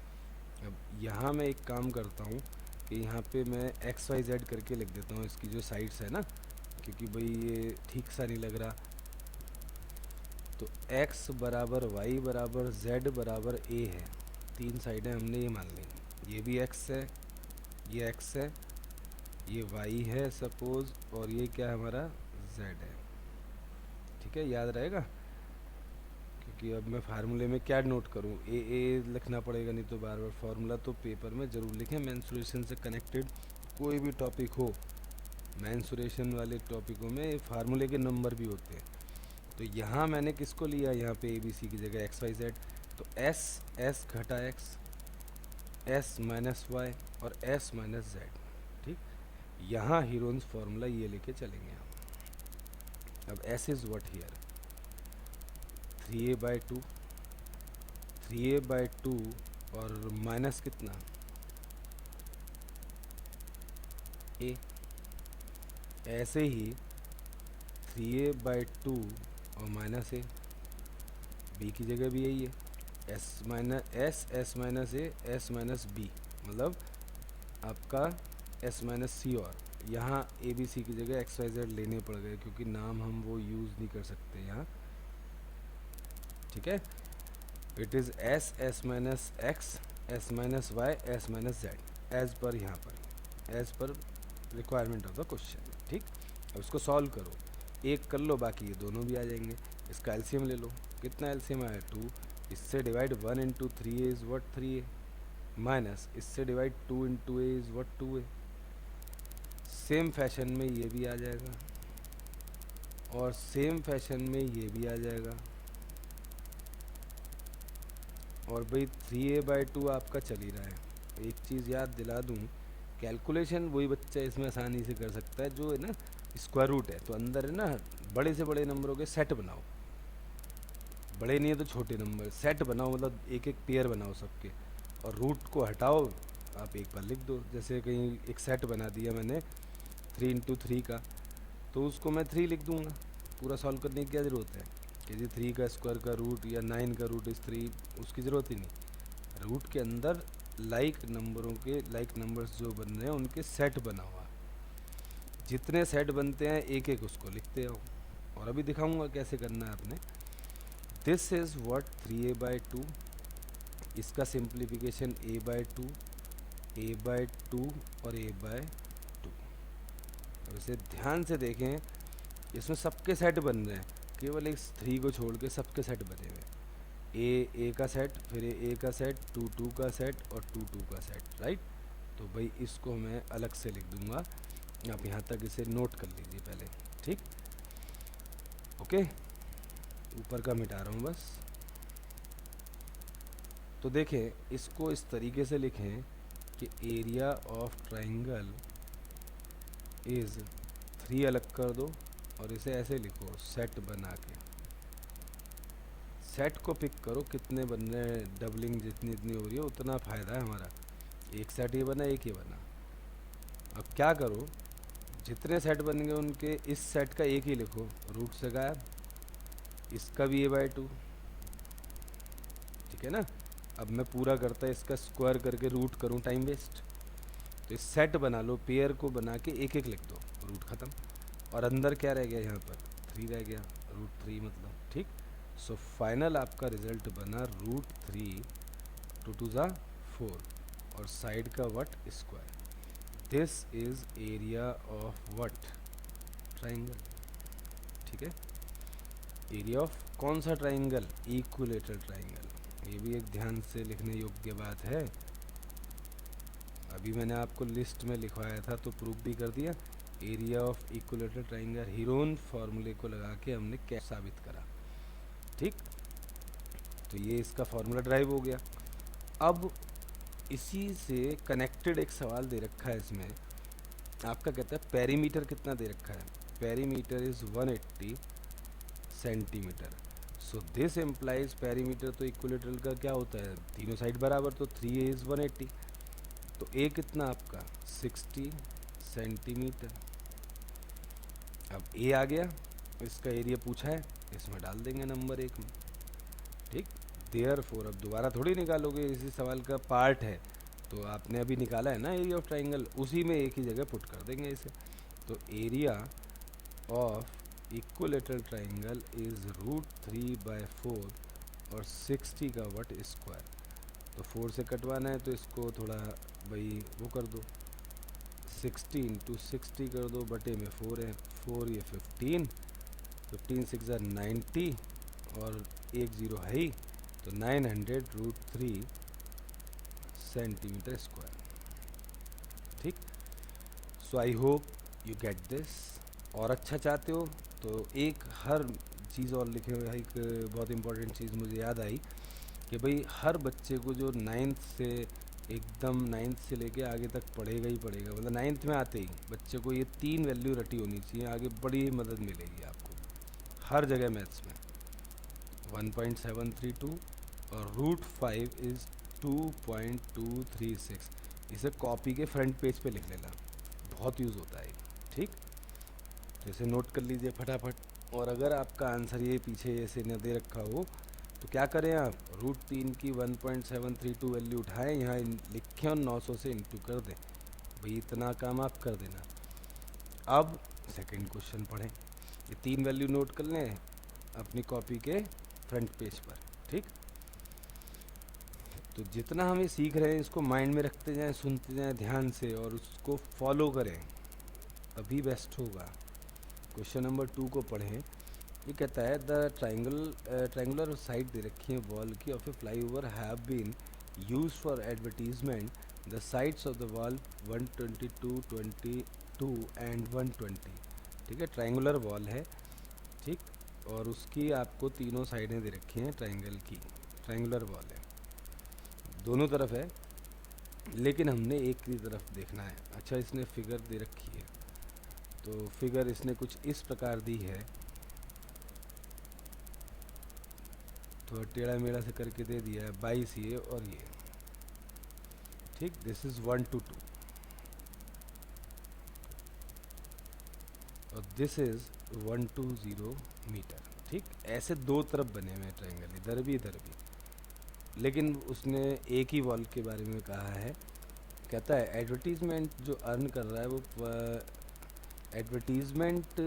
अब यहाँ मैं एक काम करता हूँ कि यहाँ पे मैं XYZ करके लिख देता हूँ इसकी जो साइड्स है ना, क्योंकि भाई ये ठीक सा नहीं लग रहा। तो x बराबर y बराबर z बराबर a है, तीन साइडें हमने ये मान ली। ये भी x है, ये x है, ये y है सपोज, और ये क्या है हमारा z है, ठीक है। याद रहेगा, क्योंकि अब मैं फार्मूले में क्या नोट करूँ, ए लिखना पड़ेगा, नहीं तो बार बार फार्मूला तो पेपर में ज़रूर लिखें। मेंसुरेशन से कनेक्टेड कोई भी टॉपिक हो, मेंसुरेशन वाले टॉपिकों में फार्मूले के नंबर भी होते हैं। तो यहाँ मैंने किसको लिया, यहाँ पे ए बी सी की जगह XYZ, तो एस घटा एक्स, एस माइनस वाई और एस माइनस जेड, ठीक। यहाँ हीरोन्स फार्मूला ये लेके चलेंगे हम। अब S is what here, 3a/2, 3a/2 और माइनस कितना, a। ऐसे ही 3a/2 और माइनस a, b की जगह भी यही है, S minus A, S minus B, मतलब आपका एस माइनस सी। और यहाँ ए बी सी की जगह XYZ लेने पड़ गए, क्योंकि नाम हम वो यूज़ नहीं कर सकते यहाँ, ठीक है। It is S minus X, S minus Y, S minus Z, एज पर यहाँ पर, as per requirement of the question, ठीक। अब इसको सॉल्व करो, एक कर लो, बाकी ये दोनों भी आ जाएंगे। इसका एलसीएम ले लो, कितना एलसीएम आया, 2। इससे divide 1 into 3a is what, 3a, minus इससे divide 2 into a is what, 2a। Same fashion में ये भी आ जाएगा और सेम फैशन में ये भी आ जाएगा। और भाई 3a/2 आपका चल ही रहा है। एक चीज़ याद दिला दूँ, कैलकुलेशन वही बच्चा इसमें आसानी से कर सकता है जो है ना स्क्वायर रूट है, तो अंदर है ना बड़े से बड़े नंबरों के सेट बनाओ, बड़े नहीं है तो छोटे नंबर सेट बनाओ, मतलब एक एक पेयर बनाओ सबके, और रूट को हटाओ, आप एक बार लिख दो। जैसे कहीं एक सेट बना दिया मैंने 3 इंटू 3 का, तो उसको मैं 3 लिख दूंगा। पूरा सॉल्व करने की क्या ज़रूरत है कि जी 3 का स्क्वायर का रूट या 9 का रूट इस 3, उसकी ज़रूरत ही नहीं। रूट के अंदर लाइक नंबर्स जो बन रहे हैं उनके सेट बना हुआ, जितने सेट बनते हैं एक एक उसको लिखते हो। और अभी दिखाऊंगा कैसे करना है आपने। दिस इज़ व्हाट 3a/2, इसका सिंप्लीफिकेशन a/2, a/2 और a/2। अब इसे ध्यान से देखें, इसमें सबके सेट बन रहे हैं, केवल इस 3 को छोड़ के सबके सेट बने हुए। ए का सेट, फिर ए का सेट, 2 का सेट और 2 का सेट, राइट। तो भाई इसको मैं अलग से लिख दूंगा, आप यहाँ तक इसे नोट कर लीजिए पहले, ठीक। ओके, ऊपर का मिटा रहा हूँ बस। तो देखें, इसको इस तरीके से लिखें कि एरिया ऑफ ट्राइंगल इज़ 3 अलग कर दो और इसे ऐसे लिखो, सेट बना के। सेट को पिक करो, कितने बन रहे हैं, डबलिंग जितनी जितनी हो रही है उतना फ़ायदा है हमारा। एक सेट ये बना, एक ये बना। अब क्या करो, जितने सेट बनेंगे उनके इस सेट का एक ही लिखो, रूट से गायब, इसका भी a/2, ठीक है ना। अब मैं पूरा करता है इसका स्क्वायर करके रूट करूं, टाइम वेस्ट। तो इस सेट बना लो, पेयर को बना के एक एक लिख दो, रूट ख़त्म। और अंदर क्या रह गया, यहाँ पर 3 रह गया, रूट 3 मतलब, ठीक। सो फाइनल आपका रिजल्ट बना रूट 3, 2 × 2 = 4 और साइड का what square. This is area of what, triangle, ठीक है। एरिया ऑफ कौन सा ट्राइंगल, इक्विलेटरल ट्राइंगल। ये भी एक ध्यान से लिखने योग्य बात है। अभी मैंने आपको लिस्ट में लिखवाया था तो प्रूफ भी कर दिया। Area of equilateral triangle Heron फार्मूले को लगा के हमने कैसे साबित करा, ठीक। तो ये इसका फार्मूला ड्राइव हो गया। अब इसी से कनेक्टेड एक सवाल दे रखा है इसमें, आपका कहता है पेरीमीटर कितना दे रखा है, perimeter is 180 centimetre. So this implies perimeter, तो इक्विलेटरल का क्या होता है, तीनों साइड बराबर, तो 3a इज़ 180, तो a कितना आपका 60 सेंटीमीटर। अब a आ गया, इसका एरिया पूछा है, इसमें डाल देंगे नंबर 1 में, ठीक। देयरफॉर, अब दोबारा थोड़ी निकालोगे, इसी सवाल का पार्ट है, तो आपने अभी निकाला है ना एरिया ऑफ ट्राइंगल, उसी में एक ही जगह पुट कर देंगे इसे। तो area of equilateral triangle is √3/4 और 60 का वट स्क्वायर। तो 4 से कटवाना है तो इसको थोड़ा भाई वो कर दो, 60 × 60 कर दो, बटे में 4 है, 4 ये 15, 15 6 = 90 और 1 0 है ही, तो 900 √3 सेंटीमीटर स्क्वायर, ठीक। So I hope you get this. और अच्छा चाहते हो तो एक हर चीज़ और लिखे हुए, एक बहुत इंपॉर्टेंट चीज़ मुझे याद आई कि भाई हर बच्चे को जो 9th से एकदम 9th से लेके आगे तक पढ़ेगा ही पढ़ेगा, मतलब 9th में आते ही बच्चे को ये 3 वैल्यू रटी होनी चाहिए, आगे बड़ी मदद मिलेगी आपको हर जगह मैथ्स में। 1.732 और √5 इज़ 2.236। इसे कॉपी के फ्रंट पेज पे लिख लेना, बहुत यूज़ होता है, ठीक। तो इसे नोट कर लीजिए फटाफट। और अगर आपका आंसर ये पीछे ऐसे न दे रखा हो तो क्या करें आप, √3 की 1.732 वैल्यू उठाएं, यहाँ लिखें और 900 से इंटू कर दें, भाई इतना काम आप कर देना। अब सेकंड क्वेश्चन पढ़ें, ये 3 वैल्यू नोट कर लें अपनी कॉपी के फ्रंट पेज पर, ठीक। तो जितना हम ये सीख रहे हैं इसको माइंड में रखते जाएं, सुनते जाएं ध्यान से और उसको फॉलो करें, तभी बेस्ट होगा। क्वेश्चन नंबर 2 को पढ़ें। ये कहता है द ट्रायंगुलर साइड दे रखी है वॉल की of a flyover have been use for advertisement, the sides of the wall 122, 22 and 120, ठीक है। ट्रायंगुलर वॉल है, ठीक, और उसकी आपको तीनों साइडें दे रखी हैं ट्रायंगल की, ट्रायंगुलर वॉल है, दोनों तरफ है, लेकिन हमने एक की तरफ देखना है। अच्छा, इसने फिगर दे रखी है, तो फिगर इसने कुछ इस प्रकार दी है, थोड़ा टेढ़ा मेढ़ा से करके दे दिया है, 22 ये और ये, ठीक। दिस इज 1 to 2 और दिस इज 1 to 0 मीटर, ठीक। ऐसे दो तरफ बने हुए हैं ट्रायंगल, इधर भी इधर भी, लेकिन उसने एक ही वॉल के बारे में कहा है। कहता है एडवर्टीजमेंट जो अर्न कर रहा है वो एडवर्टीजमेंट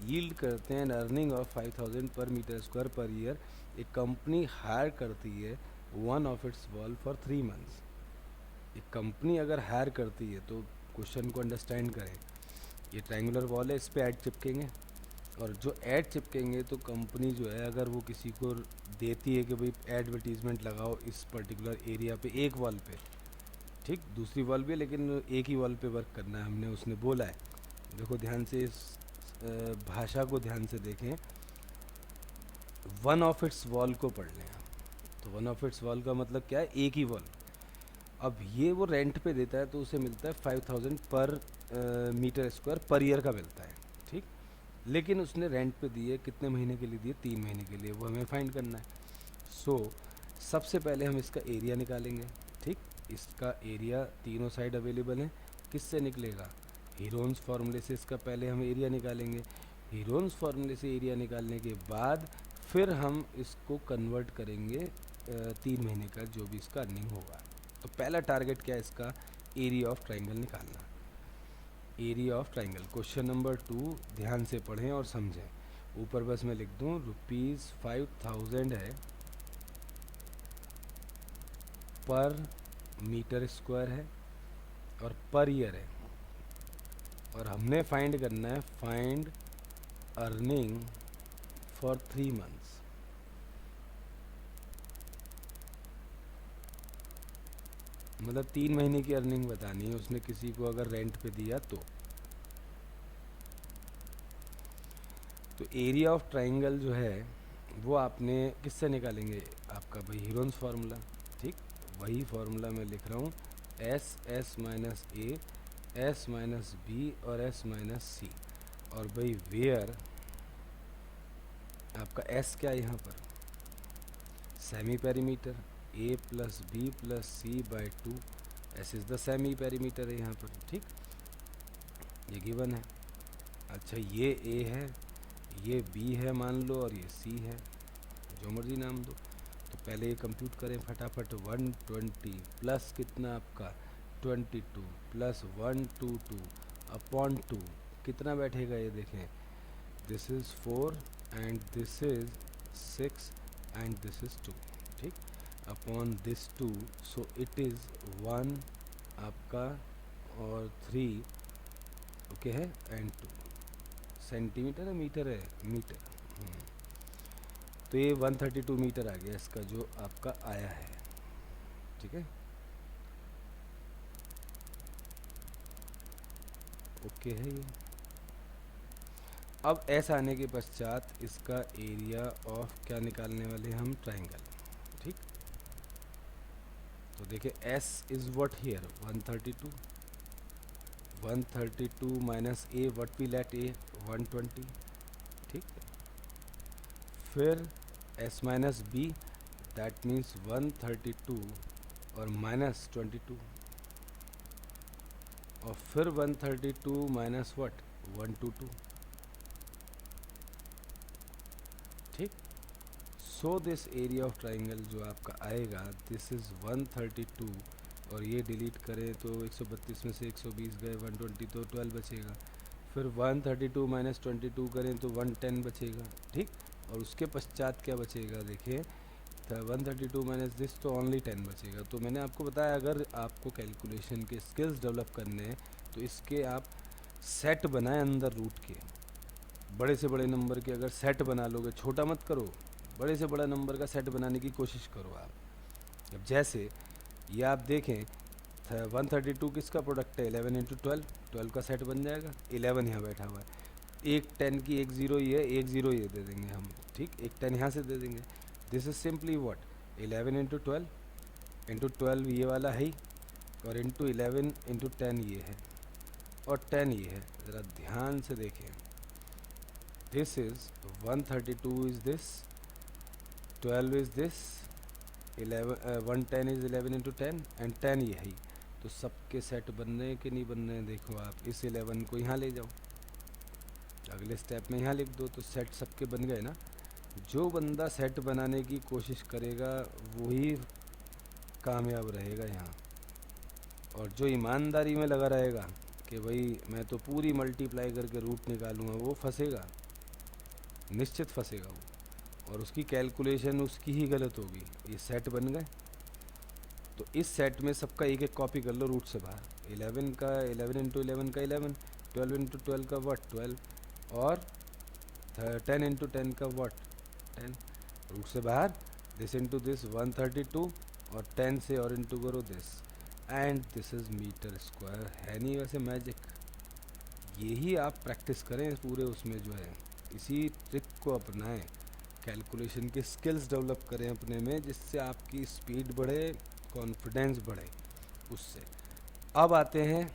यील्ड करते हैं अर्निंग ऑफ 5000 पर मीटर स्क्वायर पर ईयर। एक कंपनी हायर करती है one of its wall for 3 months. एक कंपनी अगर हायर करती है तो क्वेश्चन को अंडरस्टैंड करें, ये ट्रायंगुलर वॉल है, इस पर ऐड चिपकेंगे, और जो ऐड चिपकेंगे तो कंपनी जो है अगर वो किसी को देती है कि भाई एडवर्टीजमेंट लगाओ इस पर्टिकुलर एरिया पे, एक वॉल पे, ठीक, दूसरी वॉल भी है लेकिन एक ही वॉल पे वर्क करना है हमने, उसने बोला है। देखो ध्यान से इस भाषा को ध्यान से देखें, वन ऑफ इट्स वॉल को पढ़ लें। तो वन ऑफ इट्स वॉल का मतलब क्या है, एक ही वॉल। अब ये वो रेंट पे देता है तो उसे मिलता है 5000 पर मीटर स्क्वायर पर ईयर का मिलता है, ठीक। लेकिन उसने रेंट पे दिए, कितने महीने के लिए दिए, 3 महीने के लिए, वो हमें फाइंड करना है। सो सबसे पहले हम इसका एरिया निकालेंगे, ठीक। इसका एरिया तीनों साइड अवेलेबल है, किससे निकलेगा, हीरोन्स फार्मूले से इसका पहले हम एरिया निकालेंगे, हीरोन्स फार्मूले से एरिया निकालने के बाद फिर हम इसको कन्वर्ट करेंगे 3 महीने का जो भी इसका अर्निंग होगा। तो पहला टारगेट क्या है इसका, एरिया ऑफ ट्राइंगल निकालना। Area of triangle question number 2 ध्यान से पढ़ें और समझें। ऊपर बस मैं लिख दूँ ₹5000 है पर मीटर स्क्वायर है और पर ईयर है, और हमने फाइंड करना है फाइंड अर्निंग फॉर 3 मंथ्स। मतलब 3 महीने की अर्निंग बतानी है उसने किसी को अगर रेंट पे दिया तो एरिया ऑफ ट्राइंगल जो है वो आपने किससे निकालेंगे, आपका भाई हीरोन्स फार्मूला। ठीक, वही फार्मूला मैं लिख रहा हूँ, S S minus A, S minus B और एस माइनस सी। और भाई वेयर आपका एस क्या है यहाँ पर, semi perimeter, A plus B plus C by 2, S is the semi perimeter है यहाँ पर। ठीक, ये गिवन है। अच्छा ये ए है, ये बी है मान लो, और ये सी है, जो मर्जी नाम दो। तो पहले ये कंप्यूट करें फटाफट। 120 प्लस कितना आपका 22 प्लस 122 अपॉन 2 कितना बैठेगा ये देखें, this is 4 and this is 6 and this is 2। ठीक, upon this 2, so it is 1 आपका और 3 ओके है एंड 2 सेंटीमीटर है, मीटर है, मीटर। तो ये 132 मीटर आ गया इसका जो आपका आया है। ठीक है, ओके है ये। अब ऐसा आने के पश्चात इसका एरिया ऑफ क्या निकालने वाले हम, ट्राइंगल। ठीक, तो देखिए S is what here 132, 132 minus A, what we let A 120। ठीक, फिर S minus B that means 132 और माइनस 22, और फिर 132 माइनस व्हाट 122। ठीक, so this area of triangle जो आपका आएगा दिस इज़ 132, और ये डिलीट करें तो 132 में से 120 गए, 120 तो 12 बचेगा। फिर 132 माइनस 22 करें तो 110 बचेगा। ठीक, और उसके पश्चात क्या बचेगा देखिए, 132 माइनस दिस तो ओनली 10 बचेगा। तो मैंने आपको बताया अगर आपको कैलकुलेशन के स्किल्स डेवलप करने हैं तो इसके आप सेट बनाएं अंदर रूट के, बड़े से बड़े नंबर के अगर सेट बना लोगे, छोटा मत करो, बड़े से बड़ा नंबर का सेट बनाने की कोशिश करो आप। अब जैसे ये आप देखें 132 किसका प्रोडक्ट है, 11 इंटू 12, 12 का सेट बन जाएगा। 11 यहाँ बैठा हुआ है, एक 10 की एक ज़ीरो ये है, एक ज़ीरो ये दे देंगे हम। ठीक, एक 10 यहाँ से दे देंगे। This is simply what 11 into 12 ये वाला है ही, और इंटू 11 इंटू 10 ये है, और 10 ये है। ज़रा ध्यान से देखें, this is 132 is this, 12 is this, 110 is 11 into 10 and 10 ये है। तो सबके सेट बन रहे हैं कि नहीं बन रहे हैं, देखो आप इस 11 को यहाँ ले जाओ, अगले स्टेप में यहाँ लिख दो, तो सेट सबके बन गए ना। जो बंदा सेट बनाने की कोशिश करेगा वही कामयाब रहेगा यहाँ, और जो ईमानदारी में लगा रहेगा कि भाई मैं तो पूरी मल्टीप्लाई करके रूट निकालूंगा, वो फंसेगा, निश्चित फंसेगा वो, और उसकी कैलकुलेशन उसकी ही गलत होगी। ये सेट बन गए, तो इस सेट में सबका एक एक कॉपी कर लो रूट से बाहर। 11 का 11 इंटू 11 का 11, 12 इंटू 12 का व्हाट 12, और 10 इंटू 10 का व्हाट 10, रूट से बाहर। दिस इंटू दिस 132, और 10 से और इंटू करो this, and this is metre square. है नहीं वैसे मैजिक, यही आप प्रैक्टिस करें पूरे उसमें जो है, इसी ट्रिक को अपनाएं, कैलकुलेशन के स्किल्स डेवलप करें अपने में, जिससे आपकी स्पीड बढ़े, कॉन्फिडेंस बढ़े उससे। अब आते हैं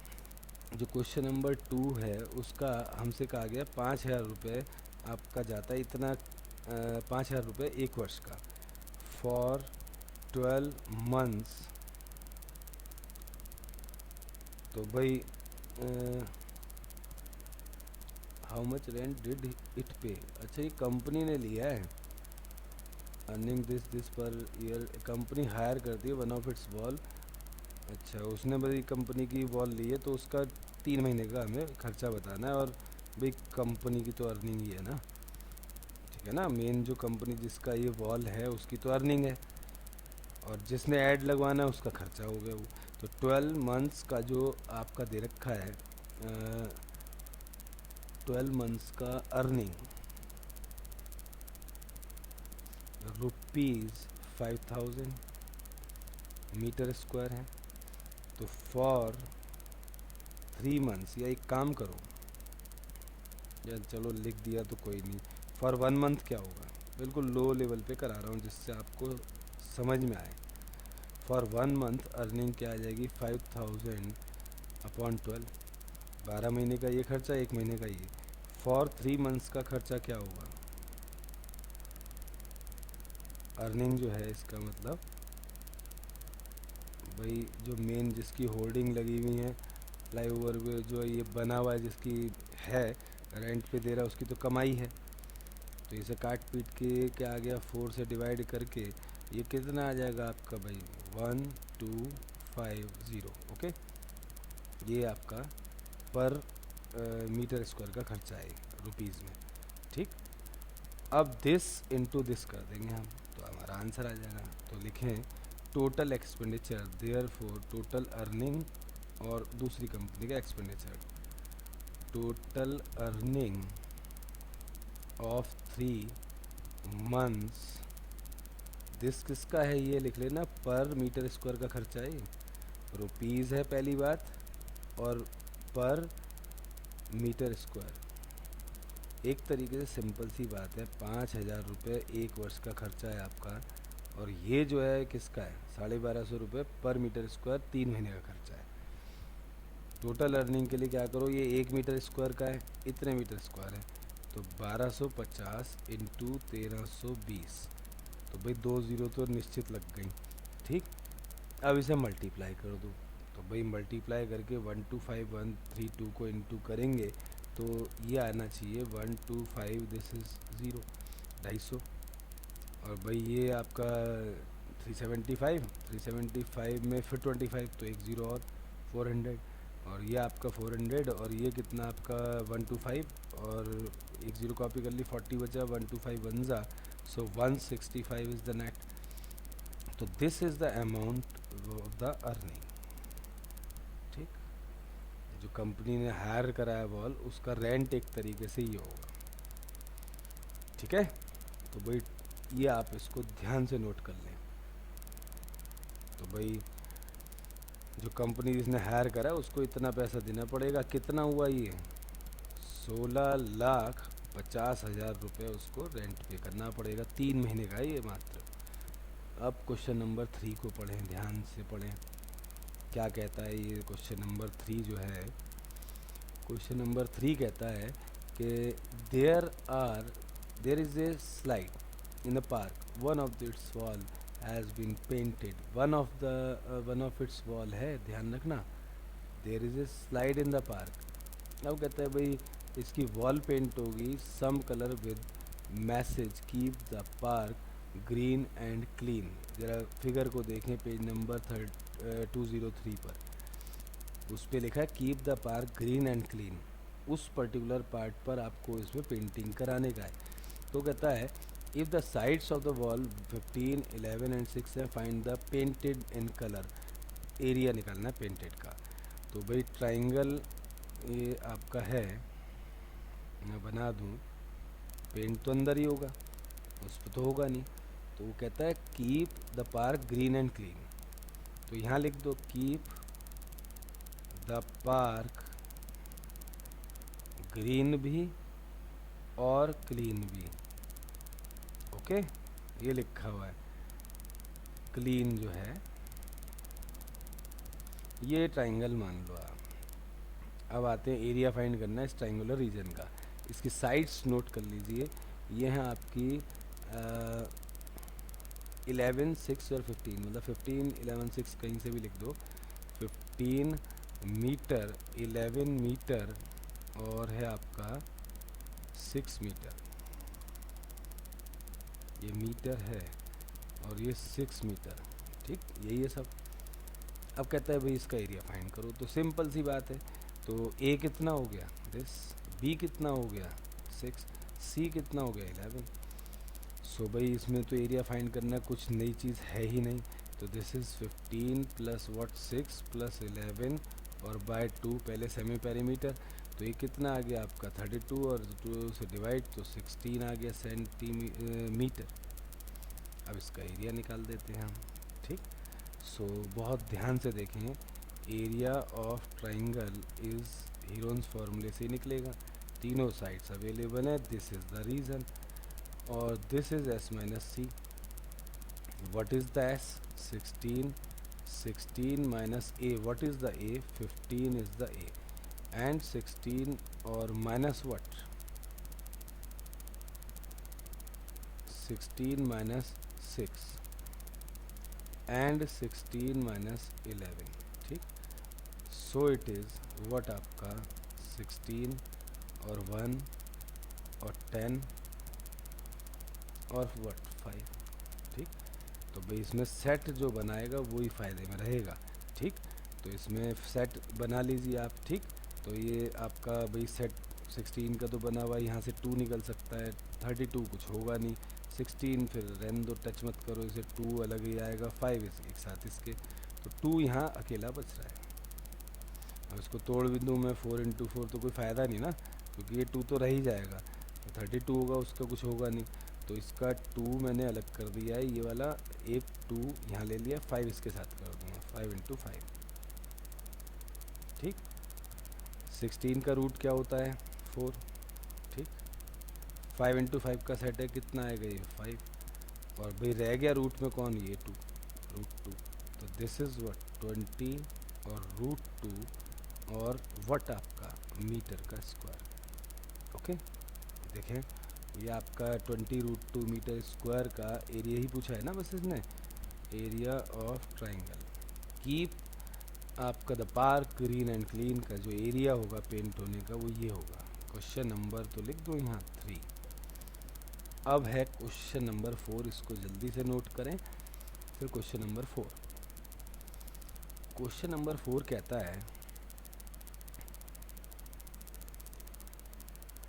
जो क्वेश्चन नंबर 2 है, उसका हमसे कहा गया 5000 रुपये आपका जाता है, इतना 5000 रुपये एक वर्ष का, फॉर 12 मंथ्स। तो भाई how much rent did it पे, अच्छा ये कंपनी ने लिया है। Earning this per year, company hire करती है वन ऑफ इट्स वॉल, अच्छा उसने भाई कंपनी की वॉल ली है तो उसका 3 महीने का हमें खर्चा बताना है, और भाई कंपनी की तो अर्निंग ही है ना, ठीक है ना, मेन जो कंपनी जिसका ये वॉल है उसकी तो अर्निंग है, और जिसने ऐड लगवाना है उसका खर्चा हो गया वो। तो 12 मंथ्स का जो आपका दे रखा है, 12 मंथ्स का अर्निंग ₹5000 मीटर स्क्वायर है। तो फॉर 3 मंथ्स, या एक काम करो, या चलो लिख दिया तो कोई नहीं, फॉर 1 मंथ क्या होगा, बिल्कुल लो लेवल पे करा रहा हूँ जिससे आपको समझ में आए। फॉर 1 मंथ अर्निंग क्या आ जाएगी, 5000 अपॉन 12, 12 महीने का ये खर्चा, 1 महीने का ये। फॉर 3 मंथ्स का खर्चा क्या होगा, अर्निंग जो है इसका मतलब भाई जो मेन जिसकी होल्डिंग लगी हुई है फ्लाईओवर पे, जो ये बना हुआ है जिसकी है, रेंट पे दे रहा है, उसकी तो कमाई है। तो इसे काट पीट के क्या आ गया, 4 से डिवाइड करके ये कितना आ जाएगा आपका भाई, 1250, ओके। ये आपका पर मीटर स्क्वायर का खर्चा है रुपीज़ में, ठीक। अब दिस इनटू दिस कर देंगे हम, तो हमारा आंसर आ जाएगा। तो लिखें total expenditure, therefore total earning और दूसरी कंपनी का expenditure, total earning of 3 months, this किसका है ये लिख लेना, पर मीटर स्क्वायर का खर्चा है, रुपीज़ है पहली बात, और पर मीटर स्क्वायर, एक तरीके से सिंपल सी बात है, 5000 रुपये 1 वर्ष का खर्चा है आपका, और ये जो है किसका है, 1250 रुपये पर मीटर स्क्वायर 3 महीने का खर्चा है। टोटल अर्निंग के लिए क्या करो, ये 1 मीटर स्क्वायर का है, इतने मीटर स्क्वायर है, तो 1250 इंटू 1320, तो भाई 2 ज़ीरो तो निश्चित लग गई, ठीक। अब इसे मल्टीप्लाई कर दो, तो भाई मल्टीप्लाई करके 125132 को इंटू करेंगे तो ये आना चाहिए 125, दिस इज़ 0, 250, और भाई ये आपका 375 में फिर 25 तो 1 ज़ीरो और 400, और ये आपका 400, और ये कितना आपका 125, और 1 ज़ीरो कॉपी कर ली, 40 बचा, 125 वन ज़ा, सो 165 इज़ द नेट। तो this is the amount of the earning, ठीक। जो कंपनी ने हायर कराया वॉल, उसका रेंट एक तरीके से ये होगा, ठीक है। तो भाई ये आप इसको ध्यान से नोट कर लें। तो भाई जो कंपनी जिसने हायर करा उसको इतना पैसा देना पड़ेगा, कितना हुआ ये, 16,50,000 रुपये उसको रेंट पे करना पड़ेगा, 3 महीने का ये मात्र। अब क्वेश्चन नंबर 3 को पढ़ें, ध्यान से पढ़ें क्या कहता है ये क्वेश्चन नंबर 3 जो है। क्वेश्चन नंबर 3 कहता है कि there is a slide in a park, one of its wall has been painted, one of its wall है, ध्यान रखना, there is a slide in the park. अब कहता है भाई इसकी वॉल पेंट होगी some colour with message keep the park green and clean. ज़रा फिगर को देखें पेज नंबर 203 पर, उस पर लिखा है keep the park green and clean, उस पर्टिकुलर पार्ट पर आपको इसमें पेंटिंग कराने का है। तो कहता है if the sides of the wall 15, 11 and 6 है, find the painted in colour, area निकालना है पेंटेड का। तो भाई ट्राइंगल ये आपका है, मैं बना दूं, पेंट तो अंदर ही होगा, उस पर तो होगा नहीं, तो वो कहता है keep the park green and clean, तो यहाँ लिख दो कीप द पार्क ग्रीन भी और क्लीन भी, ओके, ये लिखा हुआ है। क्लीन जो है ये ट्राइंगल मान लो आप। अब आते हैं एरिया फाइंड करना है इस ट्राइंगुलर रीजन का, इसकी साइड्स नोट कर लीजिए, ये हैं आपकी 11, 6 और 15, मतलब 15, 11, 6 कहीं से भी लिख दो, 15 मीटर, 11 मीटर, और है आपका 6 मीटर, ये मीटर है और ये 6 मीटर, ठीक, यही है सब। अब कहता है भाई इसका एरिया फाइंड करो, तो सिंपल सी बात है। तो ए कितना हो गया दिस, बी कितना हो गया 6, सी कितना हो गया 11। सो भाई इसमें तो एरिया फाइंड करना कुछ नई चीज़ है ही नहीं। तो this is 15 plus what 6 plus 11 और बाय 2, पहले सेमी पेरीमीटर। तो ये कितना आ गया आपका 32 और 2 से डिवाइड तो 16 आ गया सेंटीमीटर। अब इसका एरिया निकाल देते हैं हम, ठीक। सो बहुत ध्यान से देखें, area of triangle is Heron's फार्मूले से निकलेगा। तीनों साइड्स अवेलेबल है, दिस इज़ द रीज़न। और this is s minus C. What is the s 16, 16 minus a, what is the a 15 is the a, and 16 और minus what 16 minus 6 and 16 minus 11, ठीक। So it is what आपका 16 और 1 और 10 और what 5, ठीक। तो भाई इसमें सेट जो बनाएगा वही फ़ायदे में रहेगा, ठीक। तो इसमें सेट बना लीजिए आप, ठीक। तो ये आपका भाई सेट 16 का तो बना हुआ, यहाँ से 2 निकल सकता है, 32 कुछ होगा नहीं, 16 फिर रहने दो, टच मत करो इसे, 2 अलग ही आएगा, 5 एक साथ इसके, तो 2 यहाँ अकेला बच रहा है। अब इसको तोड़ भी दूँ मैं 4 इंटू 4 तो कोई फ़ायदा नहीं ना, क्योंकि ये 2 तो रह ही जाएगा, तो 32 होगा, उसका कुछ होगा नहीं। तो इसका 2 मैंने अलग कर दिया है, ये वाला एक 2 यहाँ ले लिया, 5 इसके साथ कर दूँगा, 5 इंटू 5, ठीक। 16 का रूट क्या होता है 4, ठीक। 5 इंटू 5 का सेट है, कितना आएगा ये 5, और भाई रह गया रूट में कौन, ये 2, रूट 2। तो दिस इज़ व्हाट 20 और रूट 2 और व्हाट आपका मीटर का स्क्वायर। ओके, देखें ये आपका 20 रूट 2 मीटर स्क्वायर का एरिया ही पूछा है ना बस इसने, एरिया ऑफ ट्राइंगल। कीप आपका the park green and clean का जो एरिया होगा पेंट होने का वो ये होगा। क्वेश्चन नंबर तो लिख दो यहाँ 3। अब है क्वेश्चन नंबर 4, इसको जल्दी से नोट करें। फिर क्वेश्चन नंबर 4, क्वेश्चन नंबर 4 कहता है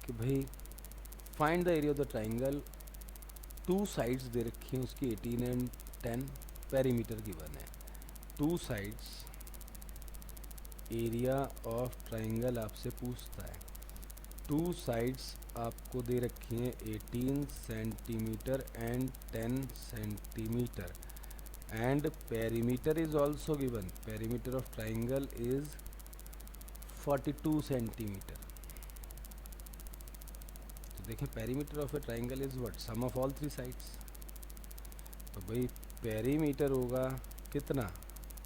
कि भाई find the area of the triangle, 2 sides दे रखी हैं उसकी 18 एंड 10, पेरीमीटर गिवन है। 2 साइड्स, एरिया ऑफ ट्राइंगल आपसे पूछता है। 2 साइड्स आपको दे रखी हैं 18 centimetre and 10 centimetre, and perimeter is also given. Perimeter of triangle is 42 centimetre. तो देखें perimeter of a triangle is what, sum of all 3 sides. तो भाई पेरीमीटर होगा कितना,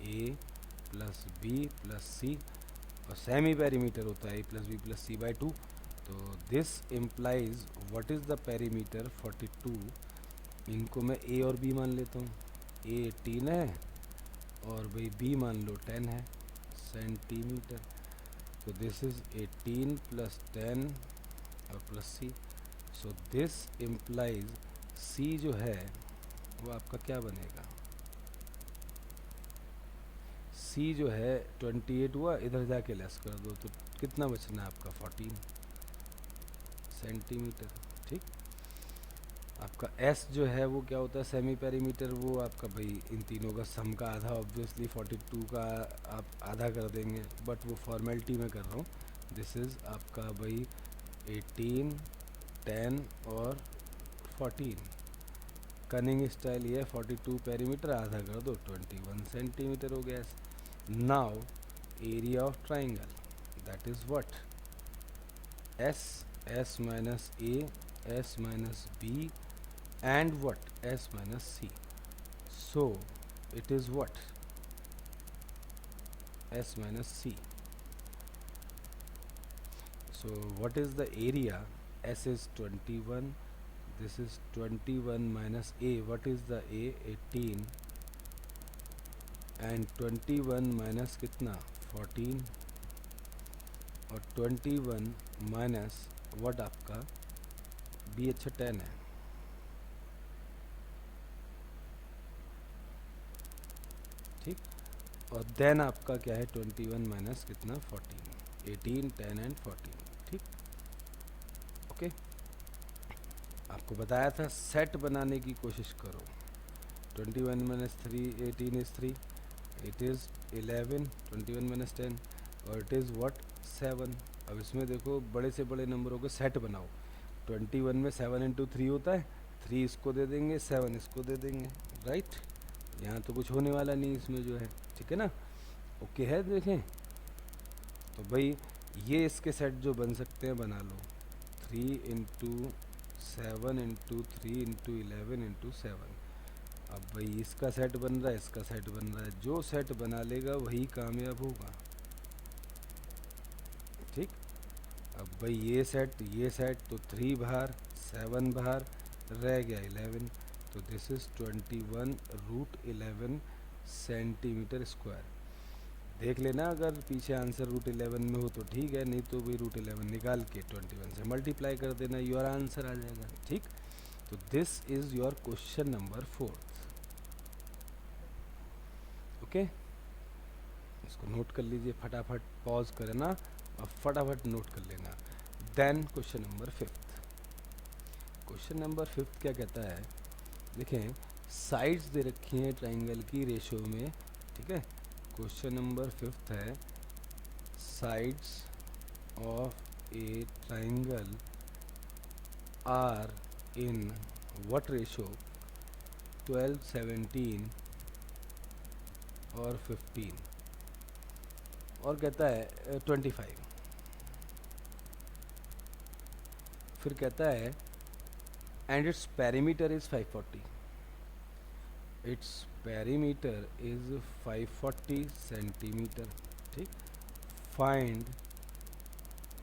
A plus B plus C, और सेमी पेरीमीटर होता है A plus B plus C by 2। तो this implies what is the perimeter 42, इनको मैं ए और बी मान लेता हूँ। ए 18 है और भाई बी मान लो 10 है सेंटीमीटर। तो दिस इज़ 18 प्लस 10 और plus C. So this implies C जो है वो आपका क्या बनेगा, सी जो है 28 हुआ, इधर जाके लेस कर दो तो कितना बचना है आपका 14 सेंटीमीटर, ठीक। आपका एस जो है वो क्या होता है सेमी पेरीमीटर, वो आपका भाई इन तीनों का सम का आधा, ऑब्वियसली 42 का आप आधा कर देंगे, बट वो फॉर्मेलिटी में कर रहा हूँ। दिस इज़ आपका भाई 18 10 और 14। कनिंग स्टाइल ये 42 पेरीमीटर आधा कर दो 21 सेंटीमीटर हो गया। Now area of triangle that is what, S, S minus A, S minus B and what, s minus c. So it is what, s minus c. So what is the area, s is 21, this is 21 minus a, what is the a 18 and 21 minus कितना 14 और 21 minus what आपका B अच्छा 10 है, ठीक। और then आपका क्या है 21 माइनस कितना 14, 18 10 एंड 14, ठीक। ओके, आपको बताया था सेट बनाने की कोशिश करो। 21 minus 3 18 is 3, it is 11, 21 minus 10 और इट इज़ व्हाट 7। अब इसमें देखो बड़े से बड़े नंबरों के सेट बनाओ। 21 में 7 इंटू 3 होता है, 3 इसको दे देंगे 7 इसको दे देंगे, राइट। यहाँ तो कुछ होने वाला नहीं इसमें जो है, ठीक है ना। ओके है, देखें तो भाई ये इसके सेट जो बन सकते हैं बना लो। 3 इंटू 7 इंटू 3 इंटू 11 इंटू 7। अब भाई इसका सेट बन रहा है, इसका सेट बन रहा है, जो सेट बना लेगा वही कामयाब होगा, ठीक। अब भाई ये सेट तो 3 बाहर 7 बाहर रह गया 11, तो this is 21 root 11 centimetre square. देख लेना अगर पीछे आंसर रूट 11 में हो तो ठीक है, नहीं तो भाई रूट 11 निकाल के 21 से मल्टीप्लाई कर देना, योर आंसर आ जाएगा, ठीक। तो this is your question number 4। Okay, इसको नोट कर लीजिए, फटाफट पॉज करना और फटाफट नोट कर लेना। Then question number 5। Question number 5 क्या कहता है, देखें साइड्स दे रखी हैं ट्राइंगल की रेशो में, ठीक है। क्वेश्चन नंबर 5 है sides of a triangle are in what ratio 12 17 और 15, और कहता है 25। फिर कहता है and its perimeter is 540, its perimeter is 540 centimetre, ठीक। फाइंड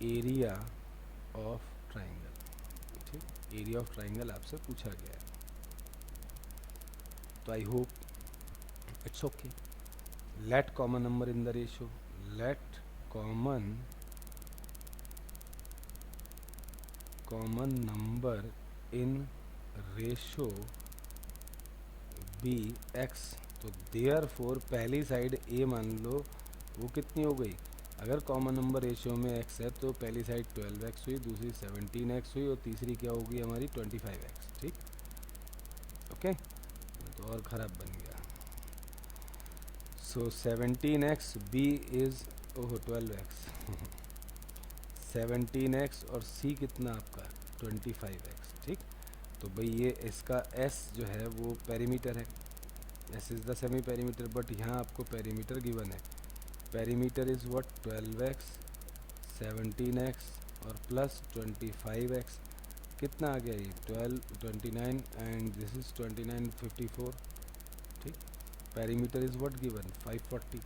एरिया ऑफ ट्राइंगल, ठीक। एरिया ऑफ ट्राइंगल आपसे पूछा गया है, तो I hope it's okay. Let common number in the ratio, let common number in ratio be X. तो therefore पहली side A मान लो वो कितनी हो गई, अगर कॉमन नंबर रेशियो में एक्स है तो पहली साइड 12x हुई, दूसरी 17x हुई और तीसरी क्या होगी हमारी 25x, ठीक। ओके, तो और ख़राब बन गया। सो 17x B is oh 12x 17x और c कितना आपका 25x, ठीक। तो भाई ये इसका s जो है वो पेरीमीटर है, s is the semi perimeter, but यहाँ आपको पेरीमीटर गिवन है। Perimeter is what 12x 17x और प्लस 25x, कितना आ गया ये 12 29 एंड दिस इज़ 29 54, ठीक। Perimeter is what given 540।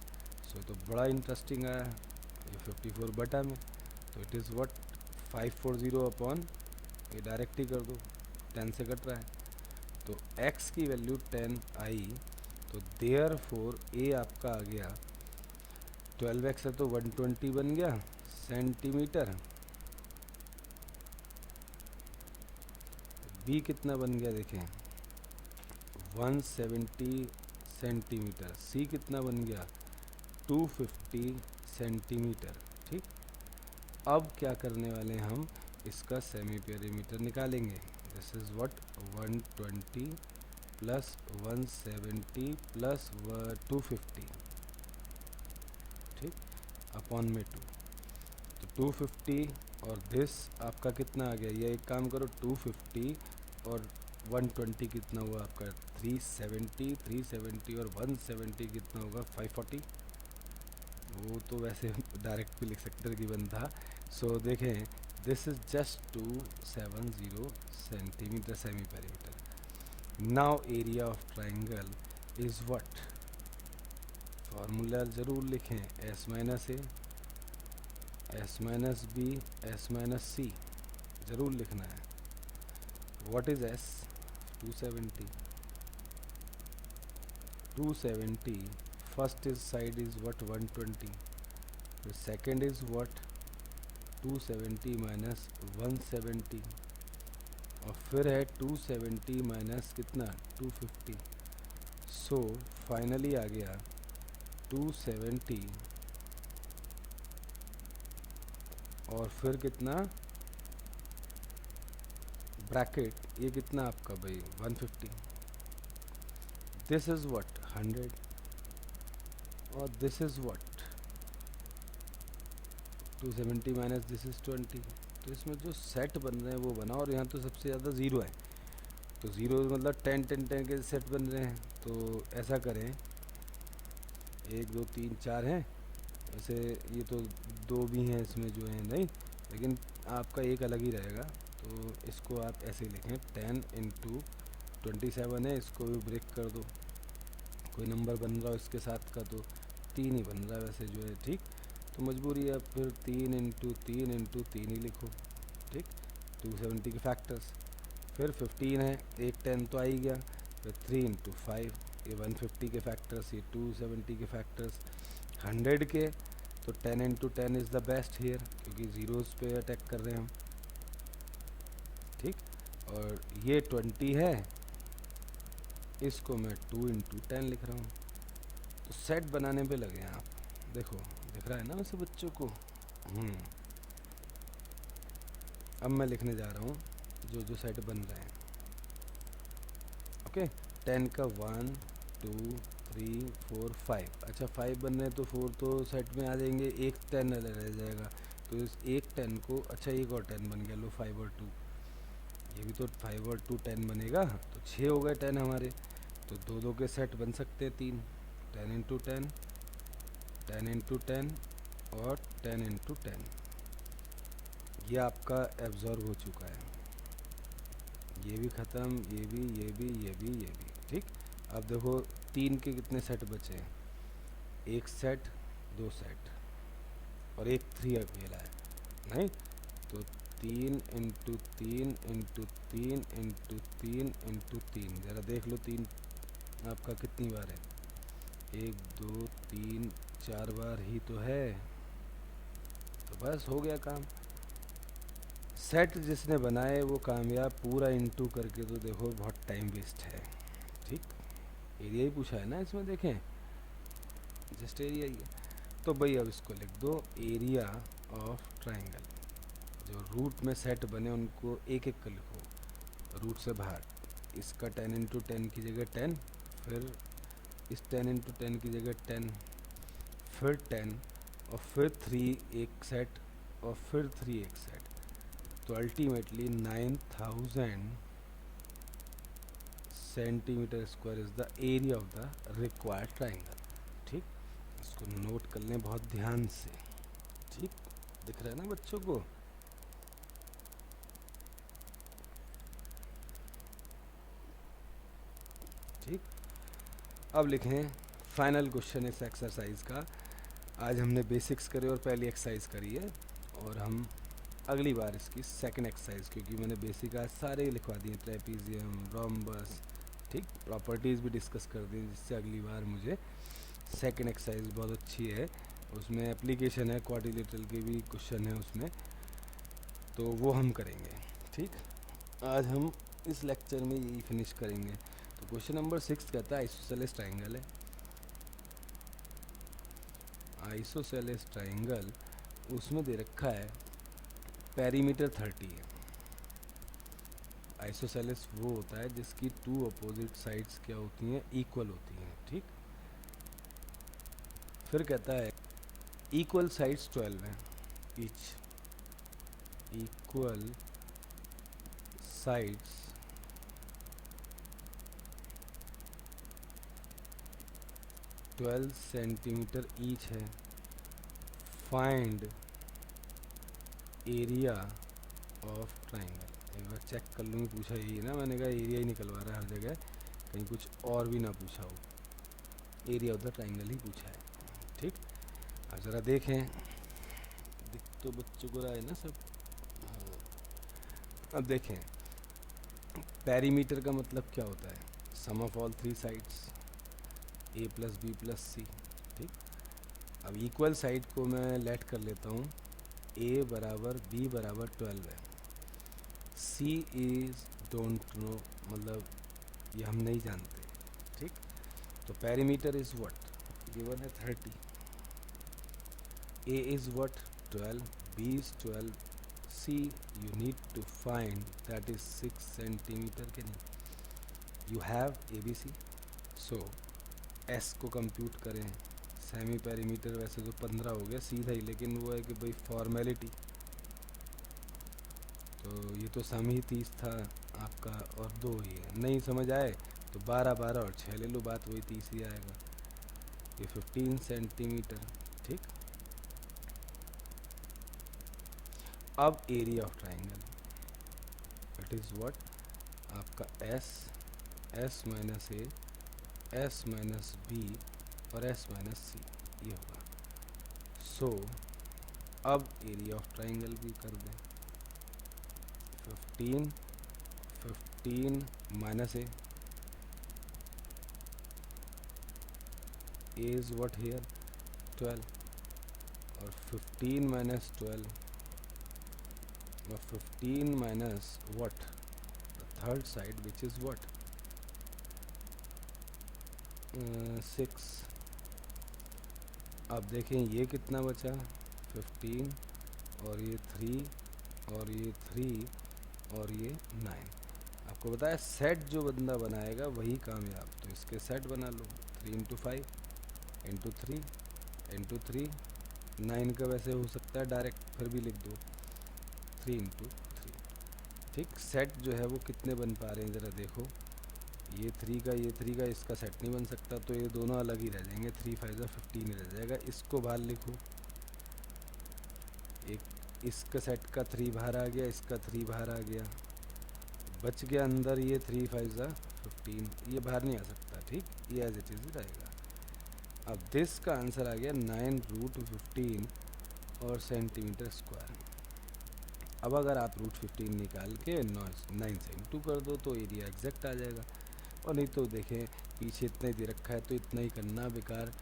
सो तो बड़ा इंटरेस्टिंग आया है ये 54 बटा में, तो इट इज़ व्हाट 540 अपॉन, ये डायरेक्ट ही कर दो 10 से कट रहा है, तो x की वैल्यू 10 आई, तो देयर फोर ए आपका आ गया 12x है तो 120 बन गया सेंटीमीटर, बी कितना बन गया देखें 170 सेंटीमीटर, सी कितना बन गया 250 सेंटीमीटर, ठीक। अब क्या करने वाले हैं हम, इसका सेमी पेरीमीटर निकालेंगे। This is what 120 plus 170 plus 250, ठीक, अपॉन में 2, तो 250 और दिस आपका कितना आ गया, ये एक काम करो 250 और 120 कितना हुआ आपका 370, 370 और 170 कितना होगा 540, वो तो वैसे डायरेक्ट भी लिख सकते थे गिवन था। सो देखें this is just 270 centimetre semi perimeter. Now area of triangle is what, formula ज़रूर लिखें, S minus A S minus B S minus C ज़रूर लिखना है। What is S 270, 270 first is side is what 120, the second is what 270 minus 170, और फिर है 270 minus कितना 250। So finally आ गया 270 और फिर कितना ब्रैकेट, ये कितना आपका भाई 150। दिस इज व्हाट 100 और this is what 270 minus this is 20। तो इसमें जो सेट बन रहे हैं वो बना, और यहाँ तो सबसे ज़्यादा ज़ीरो है, तो ज़ीरो मतलब 10 10 10 के सेट बन रहे हैं। तो ऐसा करें, 1 2 3 4 हैं, वैसे ये तो 2 भी हैं इसमें जो हैं नहीं, लेकिन आपका एक अलग ही रहेगा। तो इसको आप ऐसे ही लिखें 10 इंटू 27 है, इसको भी ब्रेक कर दो, कोई नंबर बन रहा हो इसके साथ का तो 3 ही बन रहा है वैसे जो है, ठीक। तो मजबूरी है, फिर 3 इंटू 3 इंटू 3 ही लिखो, ठीक। 270 के फैक्टर्स, फिर 15 है, एक 10 तो आ ही गया, फिर 3 इंटू 5, ये 150 के फैक्टर्स, ये 270 के फैक्टर्स, 100 के, तो 10 into 10 is the best here, क्योंकि ज़ीरोज़ पे अटैक कर रहे हैं हम, ठीक। और ये 20 है, इसको मैं 2 इंटू 10 लिख रहा हूँ। तो सेट बनाने पे लगे हैं आप, देखो दिख रहा है ना वैसे बच्चों को। अब मैं लिखने जा रहा हूँ जो जो सेट बन रहे हैं, ओके। 10 का 1 2 3 4 5, अच्छा 5 बन रहे हैं तो 4 तो सेट में आ जाएंगे, एक 10 रह जाएगा, तो इस एक 10 को, अच्छा एक और 10 बन गया, लो 5 और 2, ये भी तो 5 और 2 10 बनेगा, तो 6 हो गए 10 हमारे। तो दो दो के सेट बन सकते हैं 3, 10 इंटू 10, 10 इंटू 10 और 10 इंटू 10, ये आपका एब्जॉर्ब हो चुका है, ये भी ख़त्म, ये भी, ये भी, ये भी, ये भी, ठीक। अब देखो 3 के कितने सेट बचे हैं, एक सेट, 2 सेट और एक 3 अकेला है, नहीं। तो 3 इंटू 3 इंटू 3 इंटू 3 इंटू 3, ज़रा देख लो 3 आपका कितनी बार है, 1 2 3 4 बार ही तो है, तो बस हो गया काम। सेट जिसने बनाए वो कामयाब, पूरा इंटू करके तो देखो बहुत टाइम वेस्ट है, ठीक। एरिया ही पूछा है ना इसमें, देखें जस्ट एरिया ही है। तो भाई अब इसको लिख दो, एरिया ऑफ ट्राइंगल, जो रूट में सेट बने उनको एक एक कर लिखो रूट से बाहर। इसका 10 इंटू 10 की जगह 10, फिर इस 10 इंटू 10 की जगह 10, फिर 10 और फिर 3 एक सेट और फिर 3 एक सेट, तो ultimately 9000 centimetre square is the area of the required triangle, ठीक। इसको नोट कर लें बहुत ध्यान से, ठीक। दिख रहा है ना बच्चों को। ठीक, अब लिखें फाइनल क्वेश्चन इस एक्सरसाइज का। आज हमने बेसिक्स करे और पहली एक्सरसाइज करी है, और हम अगली बार इसकी सेकंड एक्सरसाइज, क्योंकि मैंने बेसिक आज सारे लिखवा दिए, ट्रेपीजियम, रोम्बस, ठीक, प्रॉपर्टीज़ भी डिस्कस कर दी, जिससे अगली बार मुझे सेकंड एक्सरसाइज बहुत अच्छी है, उसमें एप्लीकेशन है, क्वाड्रिलेटरल के भी क्वेश्चन है उसमें, तो वो हम करेंगे, ठीक। आज हम इस लेक्चर में यही फिनिश करेंगे। तो क्वेश्चन नंबर 6 कहता है आइसोसेलेस ट्राइंगल है, आइसोसेलेस ट्राइंगल, उसमें दे रखा है पेरीमीटर 30 है। आइसोसेलेस वो होता है जिसकी 2 अपोजिट साइड्स क्या होती हैं, इक्वल होती हैं, ठीक। फिर कहता है इक्वल साइड्स 12 हैं each, equal sides 12 centimetre each है। फाइंड एरिया ऑफ ट्राइंगल, एक बार चेक कर लूँगी, पूछा यही है ना, मैंने कहा एरिया ही निकलवा रहा है हर जगह, कहीं कुछ और भी ना पूछा हो, एरिया ऑफ द ट्राइंगल ही पूछा है, ठीक। अब ज़रा देखें, दिख तो बच्चों को रहा है ना सब। अब देखें पेरीमीटर का मतलब क्या होता है, sum of all 3 sides, a plus B plus c, ठीक। अब इक्वल साइड को मैं लेट कर लेता हूँ, ए बराबर बी बराबर 12 है, सी इज डोंट नो, मतलब ये हम नहीं जानते, ठीक। तो पेरीमीटर इज व्हाट गिवन है 30, a is what 12, b is 12, c you need to find that is 6 centimetre के नहीं, you have a b c. So s को कंप्यूट करें, सेमी पेरीमीटर वैसे तो 15 हो गया सीधा ही, लेकिन वो है कि भाई फॉर्मेलिटी, तो ये तो सम ही 30 था आपका और 2 ही है, नहीं समझ आए तो 12 12 और 6 ले लो, बात वही 30 ही आएगा। ये 15 सेंटीमीटर, ठीक। अब area of triangle it is what आपका S, S minus A, S minus B और एस माइनस सी, ये होगा। सो अब एरिया ऑफ ट्राइंगल भी कर दें, 15 15 minus A is what here 12, और 15 माइनस 12 और 15 minus what the third side which is what 6। अब देखें ये कितना बचा 15 और ये 3 और ये 3 और ये 9। आपको बताया सेट जो बंदा बनाएगा वही कामयाब, तो इसके सेट बना लो 3 इंटू 5 इंटू 3 इंटू 3, 9 का वैसे हो सकता है डायरेक्ट फिर भी लिख दो 3 इंटू 3, ठीक। सेट जो है वो कितने बन पा रहे हैं ज़रा देखो, ये 3 का ये 3 का इसका सेट नहीं बन सकता, तो ये दोनों अलग ही रह जाएंगे, 3 5 15 ही रह जाएगा। इसको बाहर लिखो, एक इसका सेट का 3 बाहर आ गया, इसका 3 बाहर आ गया, बच गया अंदर ये 3 5 15, ये बाहर नहीं आ सकता, ठीक, ये एज इट इज़ रहेगा। अब दिस का आंसर आ गया 9√15 और सेंटीमीटर स्क्वायर। अब अगर आप √15 निकाल के 9 से इंटू कर दो तो एरिया एग्जैक्ट आ जाएगा, और नहीं तो देखें पीछे इतना ही दे रखा है तो इतना ही करना, बेकार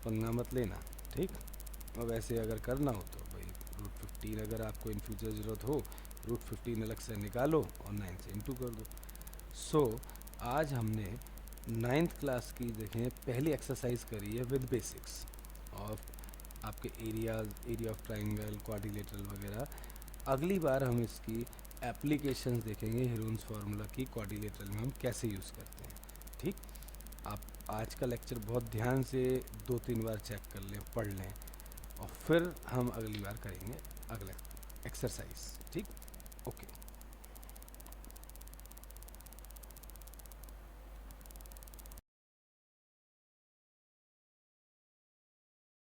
पंगा मत लेना, ठीक। और वैसे अगर करना हो तो भाई √15 अगर आपको इन फ्यूचर ज़रूरत हो √15 अलग से निकालो और 9 से इंटू कर दो। सो आज हमने 9th क्लास की देखें पहली एक्सरसाइज करी है विद बेसिक्स ऑफ आपके एरिया ऑफ ट्राइंगल, क्वाड्रिलेटरल वगैरह। अगली बार हम इसकी एप्लीकेशंस देखेंगे, हेरोन्स फार्मूला की क्वाड्रिलेटरल में हम कैसे यूज़ करते हैं, ठीक। आप आज का लेक्चर बहुत ध्यान से 2-3 बार चेक कर लें, पढ़ लें, और फिर हम अगली बार करेंगे अगला एक्सरसाइज, ठीक। ओके।